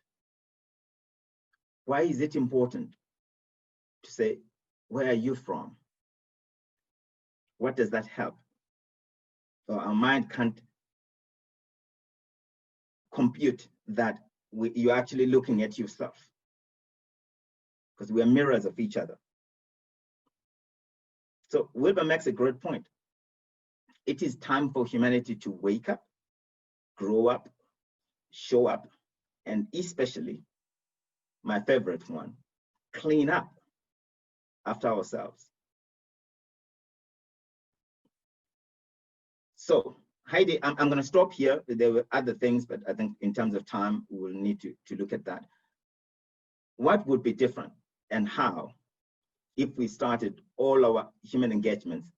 Why is it important to say, where are you from? What does that help? So our mind can't compute that you're actually looking at yourself, because we are mirrors of each other. So Wilbur makes a great point. It is time for humanity to wake up, grow up, show up, and especially, my favorite one, clean up after ourselves. So Heidi, I'm going to stop here. There were other things, but I think in terms of time, we will need to look at that. What would be different and how if we started all our human engagements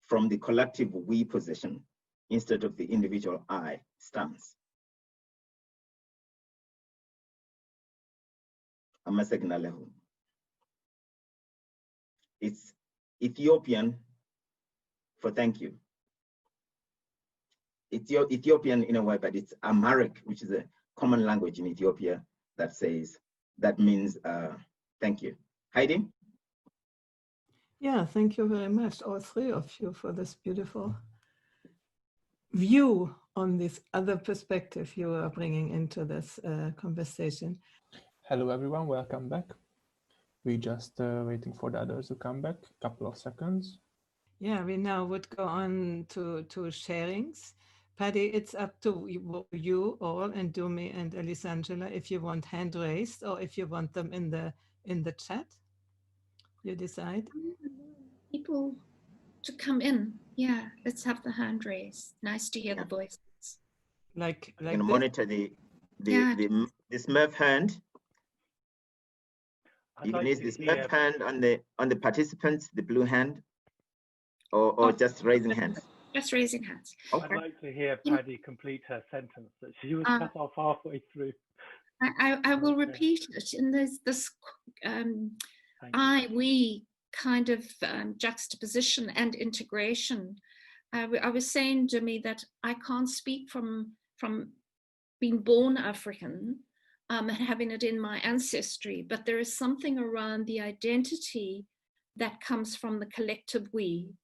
from the collective we position instead of the individual I stance? Amasegna level. It's Ethiopian for thank you. It's Ethiopian in a way, but it's Amharic, which is a common language in Ethiopia that means thank you. Heidi? Yeah, thank you very much, all three of you, for this beautiful view on this other perspective you are bringing into this conversation. Hello, everyone. Welcome back. We're just waiting for the others to come back. A couple of seconds. Yeah, we now would go on to sharings. Paddy, it's up to you all, and Dumi and Elisangela, if you want hand raised or if you want them in the chat. You decide. People to come in. Yeah, let's have the hand raised. Nice to hear the voices. Like I'm going to this? monitor the Smurf hand. You can use the Smurf hand on the participants, the blue hand, or just raising hands. Just raising hands. Okay. I'd like to hear Paddy complete her sentence that she was cut off halfway through. I will repeat it in this we kind of juxtaposition and integration. I was saying, Jimmy, that I can't speak from being born African and having it in my ancestry, but there is something around the identity that comes from the collective we,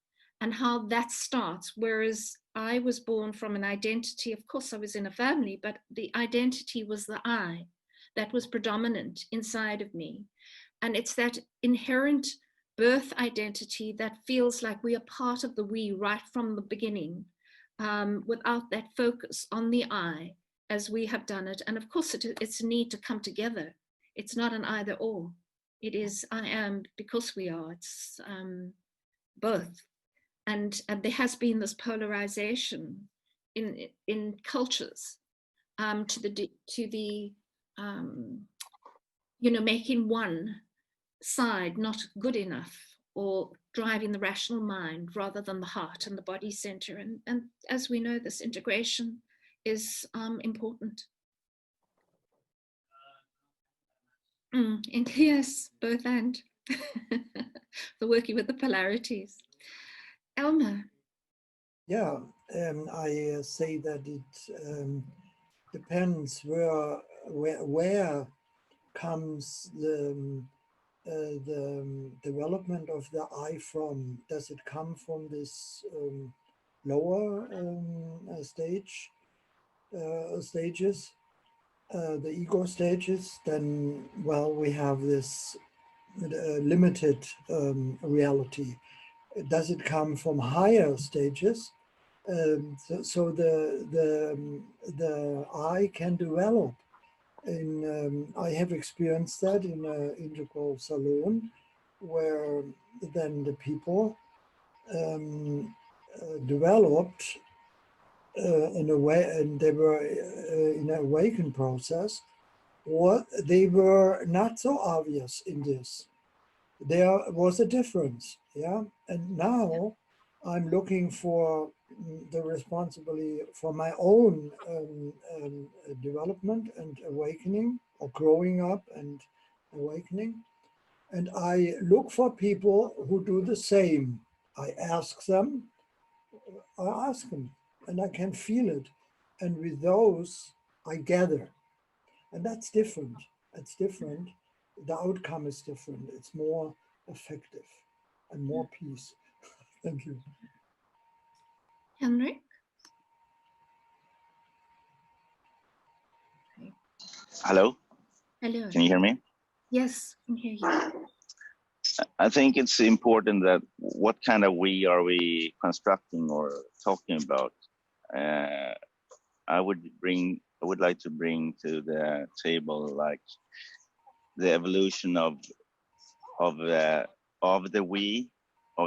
and how that starts. Whereas I was born from an identity, of course I was in a family, but the identity was the I that was predominant inside of me. And it's that inherent birth identity that feels like we are part of the we right from the beginning, without that focus on the I as we have done it. And of course it's a need to come together. It's not an either or. It is I am because we are. It's both. And there has been this polarization in cultures to the making one side not good enough or driving the rational mind rather than the heart and the body center. And as we know, this integration is important. And yes, both and. The working with the polarities. Elmer. Yeah, I say that it depends where comes the development of the I from. Does it come from this lower stages, the ego stages? Then, well, we have this limited reality. Does it come from higher stages? So the I can develop. I have experienced that in an integral salon, where then the people developed in a way, and they were in an awakened process, or they were not so obvious in this. There was a difference, yeah. And now I'm looking for the responsibility for my own development and awakening, or growing up and awakening. And I look for people who do the same. I ask them, and I can feel it. And with those, I gather. And that's different. It's different. The outcome is different. It's more effective and more peace. Thank you. Henrik? Hello? Hello. Can you hear me? Yes, I can hear you. I think it's important that what kind of we are we constructing or talking about. I would like to bring to the table like the evolution of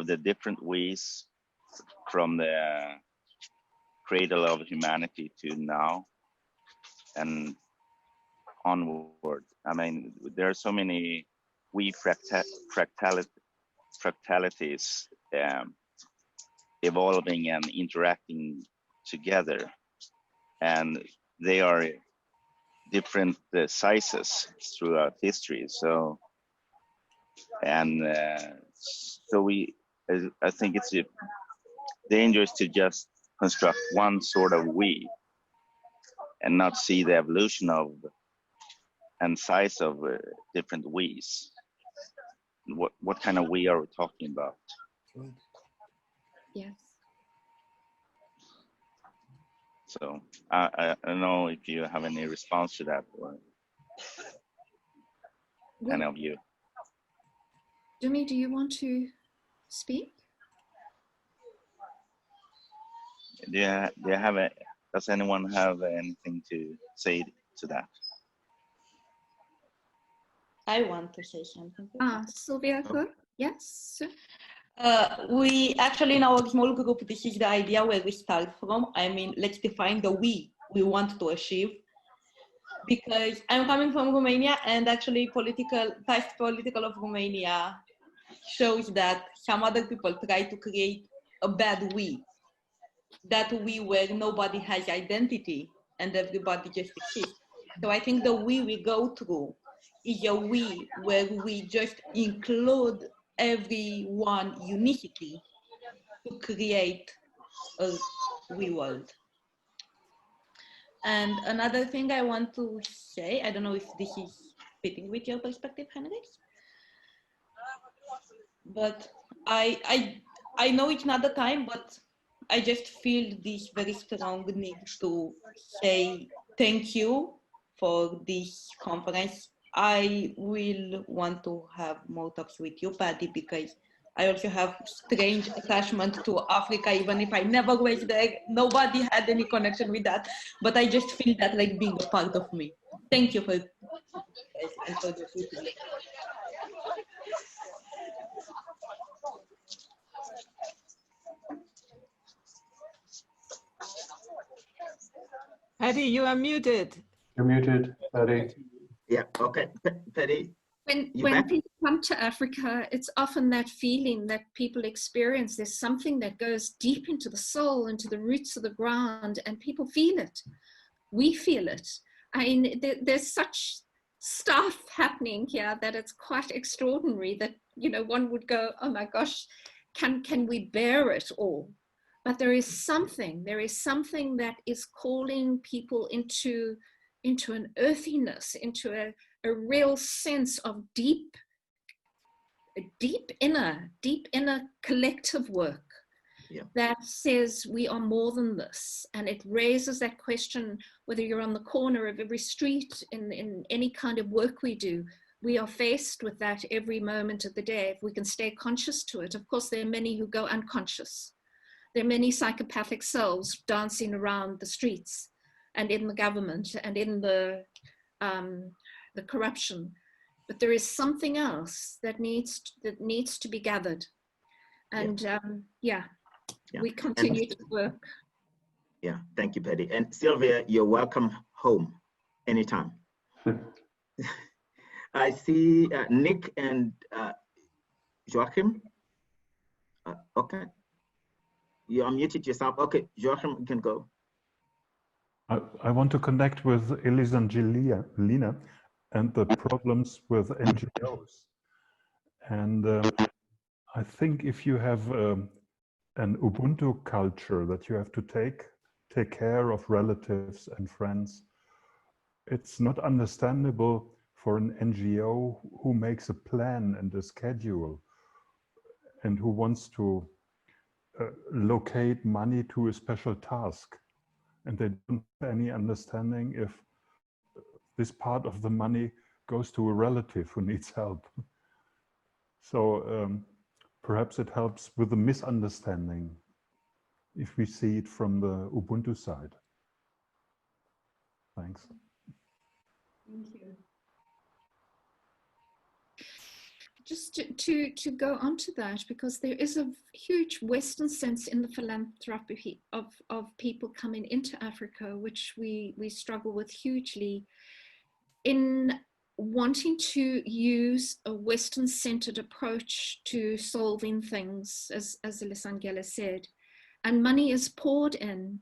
the different we's from the cradle of humanity to now and onward. I mean, there are so many we fractalities evolving and interacting together, and they are different sizes throughout history. So, and I think it's dangerous to just construct one sort of we and not see the evolution of and size of different we's. What kind of we are we talking about? Yes. So I don't know if you have any response to that, or any of you. Dumi, do you want to speak? Does anyone have anything to say to that? I want to say something. Sylvia, yes. We actually, in our small group, this is the idea where we start from. I mean, let's define the we want to achieve. Because I'm coming from Romania, and actually past political of Romania shows that some other people try to create a bad we. That we where nobody has identity and everybody just exists. So I think the we go through is a we where we just include everyone uniquely to create a we world. And another thing I want to say, I don't know if this is fitting with your perspective, Henrik, but I know it's not the time, but I just feel this very strong need to say thank you for this conference. I will want to have more talks with you, Paddy, because I also have strange attachment to Africa, even if I never was there. Nobody had any connection with that, but I just feel that like being a part of me. Thank you for this and for the future. Paddy, you are muted. You're muted, Paddy. Yeah, okay, Paddy. When people come to Africa, it's often that feeling that people experience. There's something that goes deep into the soul, into the roots of the ground, and people feel it. We feel it. I mean, there's such stuff happening here that it's quite extraordinary that, you know, one would go, oh my gosh, can we bear it all? But there is something that is calling people into an earthiness, into a real sense of deep inner collective work that says we are more than this. And it raises that question, whether you're on the corner of every street, in any kind of work we do, we are faced with that every moment of the day. If we can stay conscious to it. Of course, there are many who go unconscious. There are many psychopathic selves dancing around the streets and in the government and in the corruption. But there is something else that needs to be gathered. And we continue to work. Yeah, thank you, Paddy. And Sylvia, you're welcome home anytime. I see Nick and Joachim. Okay. You unmuted yourself. Okay, Joachim, you can go. I want to connect with Elisangela and the problems with NGOs. And I think if you have an Ubuntu culture that you have to take care of relatives and friends, it's not understandable for an NGO who makes a plan and a schedule and who wants to locate money to a special task. And they don't have any understanding if this part of the money goes to a relative who needs help. So perhaps it helps with the misunderstanding if we see it from the Ubuntu side. Thanks. Thank you. Just to go on to that, because there is a huge Western sense in the philanthropy of people coming into Africa, which we struggle with hugely, in wanting to use a Western-centered approach to solving things, as Elisangela said, and money is poured in.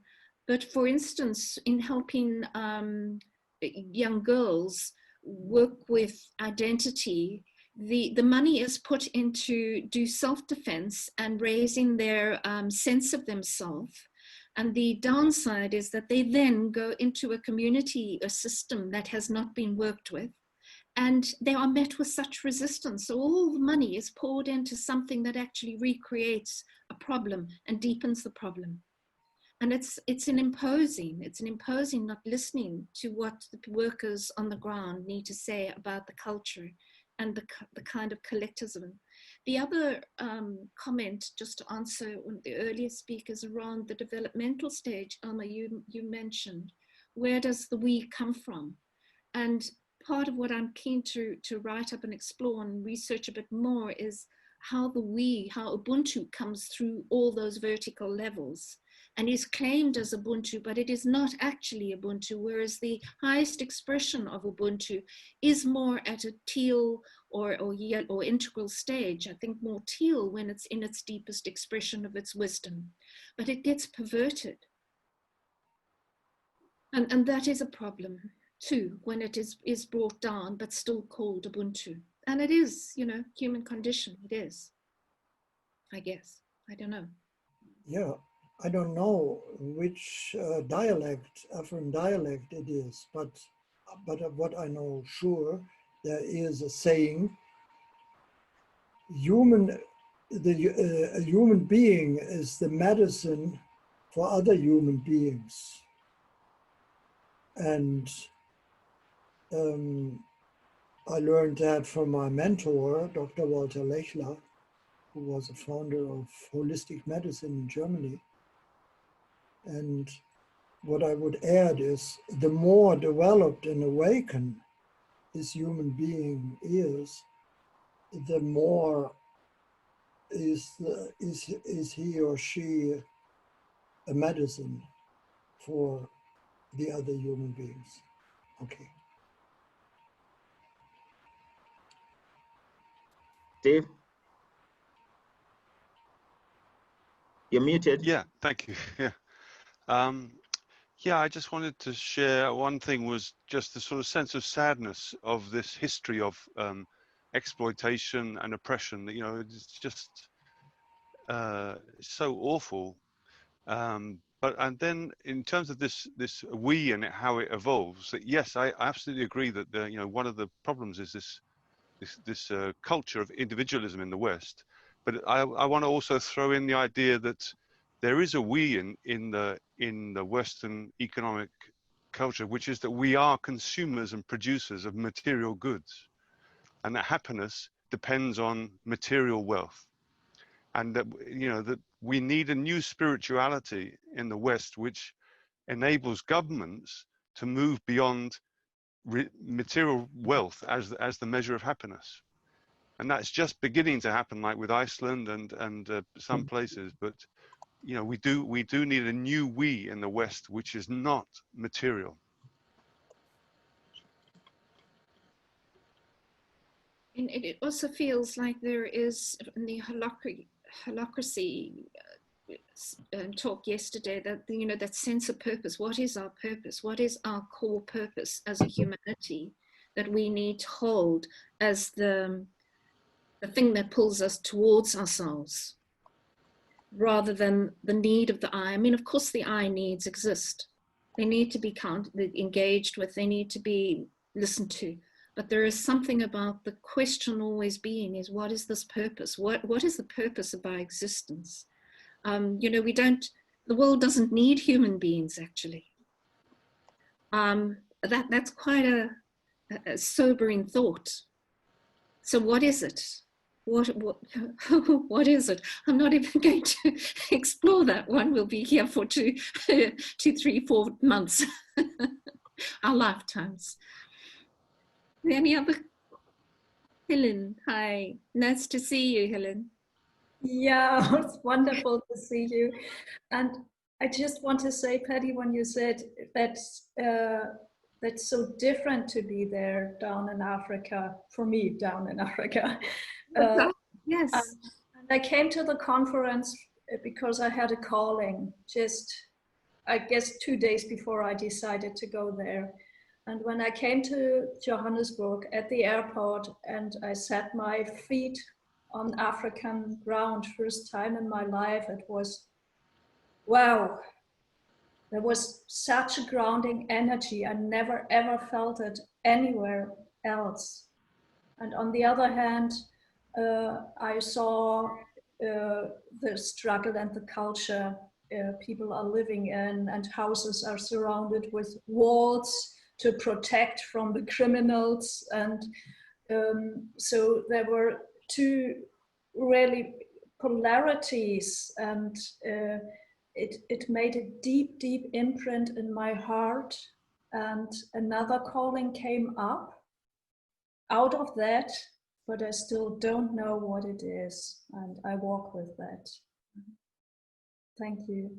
But for instance, in helping young girls work with identity, the money is put into do self-defense and raising their sense of themselves. And the downside is that they then go into a community, a system that has not been worked with, and they are met with such resistance. So all the money is poured into something that actually recreates a problem and deepens the problem. And it's an imposing, not listening to what the workers on the ground need to say about the culture and the kind of collectivism. The other comment, just to answer one of the earlier speakers around the developmental stage, Alma, you mentioned, where does the we come from? And part of what I'm keen to write up and explore and research a bit more is how how Ubuntu comes through all those vertical levels and is claimed as Ubuntu, but it is not actually Ubuntu, whereas the highest expression of Ubuntu is more at a teal or integral stage. I think more teal when it's in its deepest expression of its wisdom, but it gets perverted. And that is a problem too, when it is brought down, but still called Ubuntu. And it is, you know, human condition, it is, I guess, I don't know. Yeah, I don't know which Afro dialect it is, but what I know sure, there is a saying, a human being is the medicine for other human beings. And I learned that from my mentor, Dr. Walter Lechler, who was a founder of holistic medicine in Germany. And what I would add is, the more developed and awakened this human being is, the more is he or she a medicine for the other human beings. Okay. Dave? You're muted. Yeah, thank you. Yeah, I just wanted to share one thing, was just the sort of sense of sadness of this history of exploitation and oppression. You know, it's just so awful. And then in terms of this we and how it evolves, that yes, I absolutely agree that you know, one of the problems is this culture of individualism in the West. But I want to also throw in the idea that there is a we in the Western economic culture, which is that we are consumers and producers of material goods, and that happiness depends on material wealth, and that, you know, that we need a new spirituality in the West which enables governments to move beyond material wealth as the measure of happiness. And that's just beginning to happen, like with Iceland and some places. But you know, we do need a new we in the West, which is not material. And it also feels like there is, in the holacracy talk yesterday, that, you know, that sense of purpose. What is our purpose? What is our core purpose as a humanity that we need to hold as the thing that pulls us towards ourselves, rather than the need of the I? I mean, of course, the I needs exist. They need to be engaged with. They need to be listened to. But there is something about the question always being is, what is this purpose? What is the purpose of our existence? You know, the world doesn't need human beings, actually. That's quite a sobering thought. So what is it? What is it? I'm not even going to explore that one. We'll be here for 2, 3, 4 months, our lifetimes. Any other? Helen, hi. Nice to see you, Helen. Yeah, it's wonderful to see you. And I just want to say, Paddy, when you said that's so different to be there down in Africa, for me, down in Africa. Yes. And I came to the conference because I had a calling just, I guess, 2 days before I decided to go there. And when I came to Johannesburg at the airport and I set my feet on African ground, first time in my life, it was, wow. There was such a grounding energy. I never ever felt it anywhere else. And on the other hand, I saw the struggle and the culture people are living in, and houses are surrounded with walls to protect from the criminals. And so there were two really polarities, and it made a deep, deep imprint in my heart. And another calling came up out of that, but I still don't know what it is, and I walk with that. Thank you.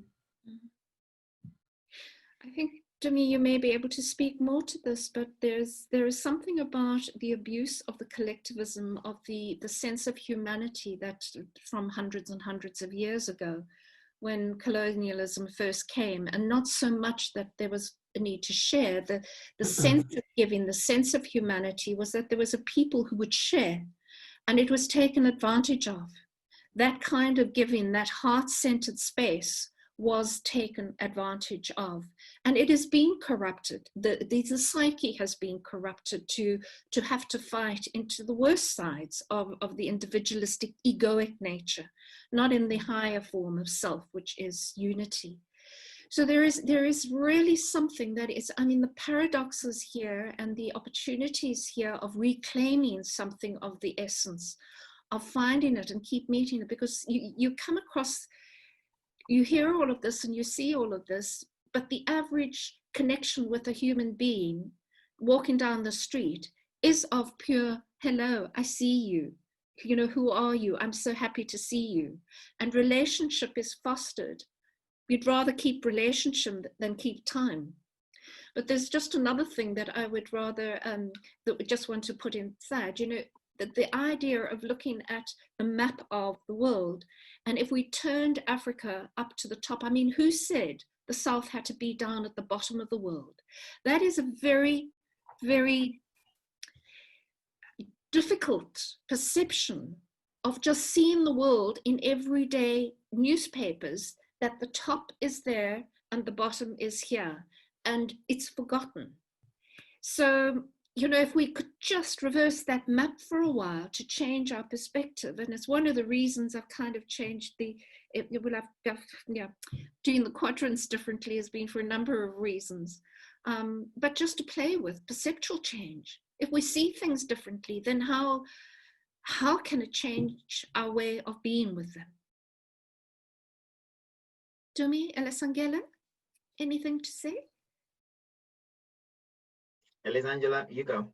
I think, Dumi, you may be able to speak more to this, but there is something about the abuse of the collectivism, of the sense of humanity that from hundreds and hundreds of years ago, when colonialism first came, and not so much that there was a need to share. The sense of giving, the sense of humanity was that there was a people who would share, and it was taken advantage of. That kind of giving, that heart-centered space, was taken advantage of, and it is being corrupted. The psyche has been corrupted to have to fight into the worst sides of the individualistic egoic nature, not in the higher form of self, which is unity. So there is really something that is, I mean, the paradoxes here and the opportunities here of reclaiming something of the essence, of finding it and keep meeting it, because you come across, you hear all of this and you see all of this, but the average connection with a human being walking down the street is of pure, hello, I see you. You know, who are you? I'm so happy to see you. And relationship is fostered. You'd rather keep relationship than keep time. But there's just another thing that I would rather, that we just want to put inside. You know, the idea of looking at the map of the world, and if we turned Africa up to the top, I mean, who said the South had to be down at the bottom of the world? That is a very, very difficult perception of just seeing the world in everyday newspapers, that the top is there and the bottom is here, and it's forgotten. So, you know, if we could just reverse that map for a while to change our perspective, and it's one of the reasons I've kind of changed doing the quadrants differently has been for a number of reasons, but just to play with perceptual change. If we see things differently, then how can it change our way of being with them? Dumi, Elisangela, anything to say? Elisangela, you go.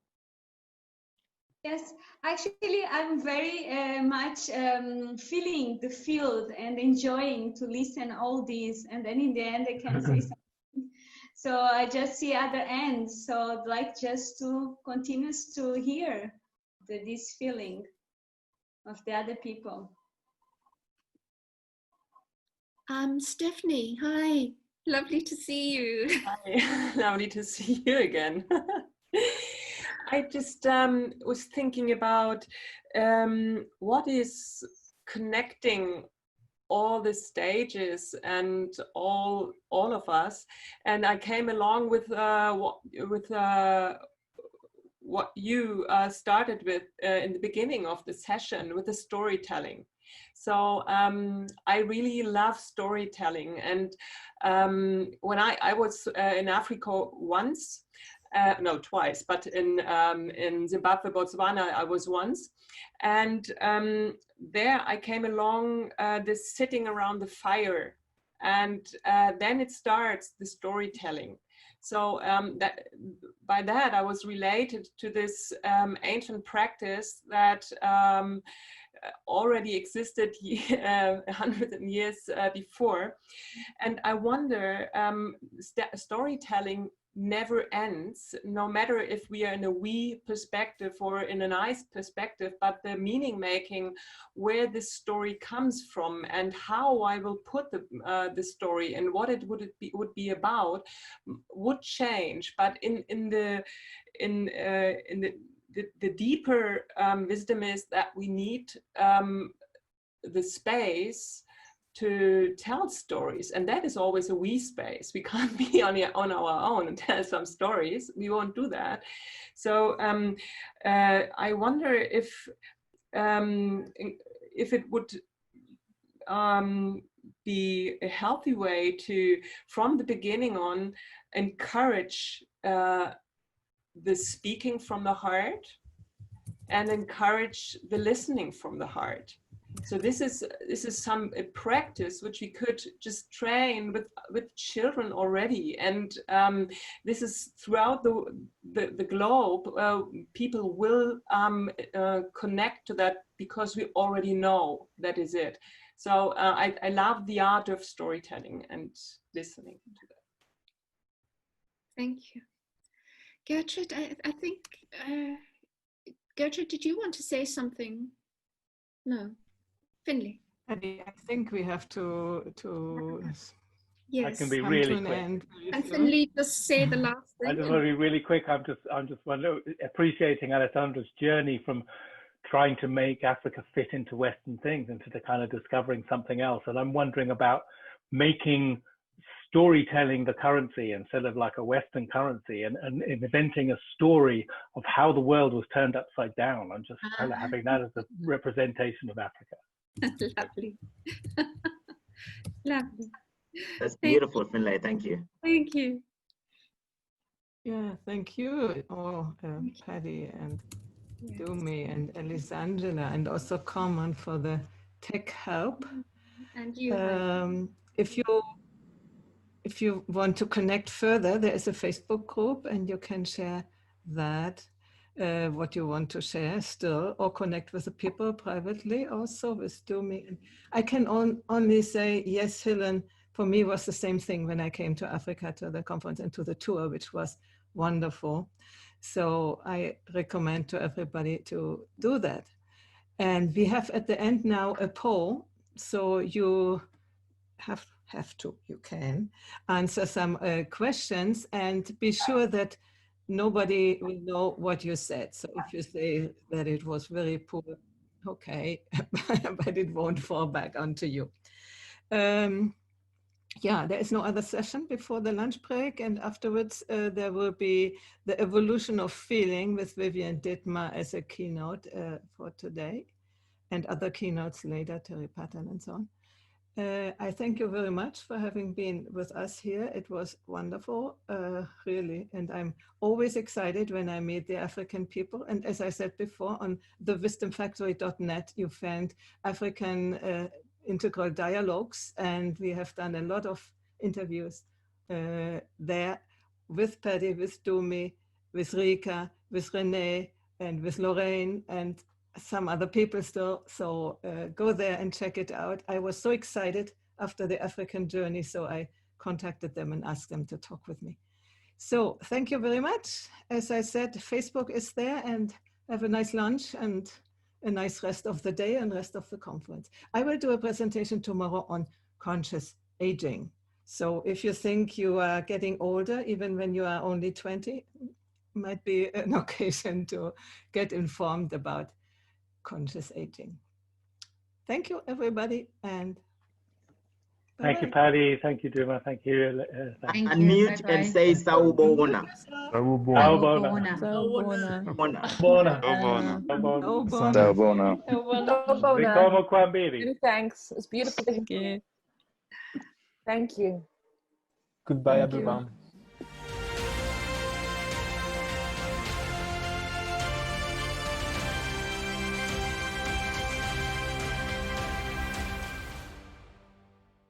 Yes, actually, I'm very much feeling the field and enjoying to listen all these, and then in the end I can say something. So I just see other ends. So I'd like just to continue to hear this feeling of the other people. Stephanie, hi, lovely to see you. Hi, lovely to see you again. I just was thinking about what is connecting all the stages and all of us, and I came along with what you started with in the beginning of the session with the storytelling. So I really love storytelling, and when I was in Africa once, no, twice, but in Zimbabwe, Botswana, I was once, and there I came along this sitting around the fire, and then it starts the storytelling. So by that I was related to this ancient practice that already existed 100 years before, and I wonder, storytelling never ends, no matter if we are in a we perspective or in an I perspective, but the meaning making, where this story comes from and how I will put the story and what it would be about would change. But in the deeper wisdom is that we need the space to tell stories, and that is always a we space. We can't be on our own and tell some stories. We won't do that. So I wonder if it would be a healthy way to, from the beginning on, encourage the speaking from the heart and encourage the listening from the heart. So this is a practice which we could just train with children already, and this is throughout the globe. People will connect to that because we already know that is it. So I love the art of storytelling and listening to that. Thank you. Gertrude, I think, Gertrude, did you want to say something? No. Finley. I think we have to yes. I can be really quick. And Finley, just say the last thing. I just want to be really quick. I'm just appreciating Alessandra's journey from trying to make Africa fit into Western things into the kind of discovering something else. And I'm wondering about making storytelling the currency instead of like a Western currency, and inventing a story of how the world was turned upside down. I'm just kind of having that as a representation of Africa. Lovely. Lovely. That's beautiful, Finlay. Thank you. Thank you. Yeah, thank you, Paddy and Dumi and Elisangela, and also Carmen for the tech help. And you. If you want to connect further, there is a Facebook group, and you can share that. What you want to share still, or connect with the people privately also with Dumi. I can only say yes, Helen, for me was the same thing when I came to Africa to the conference and to the tour, which was wonderful. So I recommend to everybody to do that. And we have at the end now a poll, so you you can answer some questions and be sure that nobody will know what you said. So if you say that it was very poor, okay, but it won't fall back onto you. Yeah, there is no other session before the lunch break, and afterwards there will be the evolution of feeling with Vivian Dittmar as a keynote for today, and other keynotes later, Terry Patton and so on. I thank you very much for having been with us here. It was wonderful, really, and I'm always excited when I meet the African people. And as I said before, on the wisdomfactory.net, you find African integral dialogues, and we have done a lot of interviews there with Paddy, with Dumi, with Rika, with Renee, and with Lorraine, and some other people still. So go there and check it out. I was so excited after the African journey, so I contacted them and asked them to talk with me. So thank you very much. As I said, Facebook is there, and have a nice lunch and a nice rest of the day and rest of the conference. I will do a presentation tomorrow on conscious aging. So if you think you are getting older, even when you are only 20, might be an occasion to get informed about conscious aging. Thank you, everybody, and bye-bye. Thank you, Paddy. Thank you, Duma. Thank you. Unmute and say Sawubona. Sawubona. Sawubona. Many thanks. It's beautiful. Thank you. Goodbye, everyone.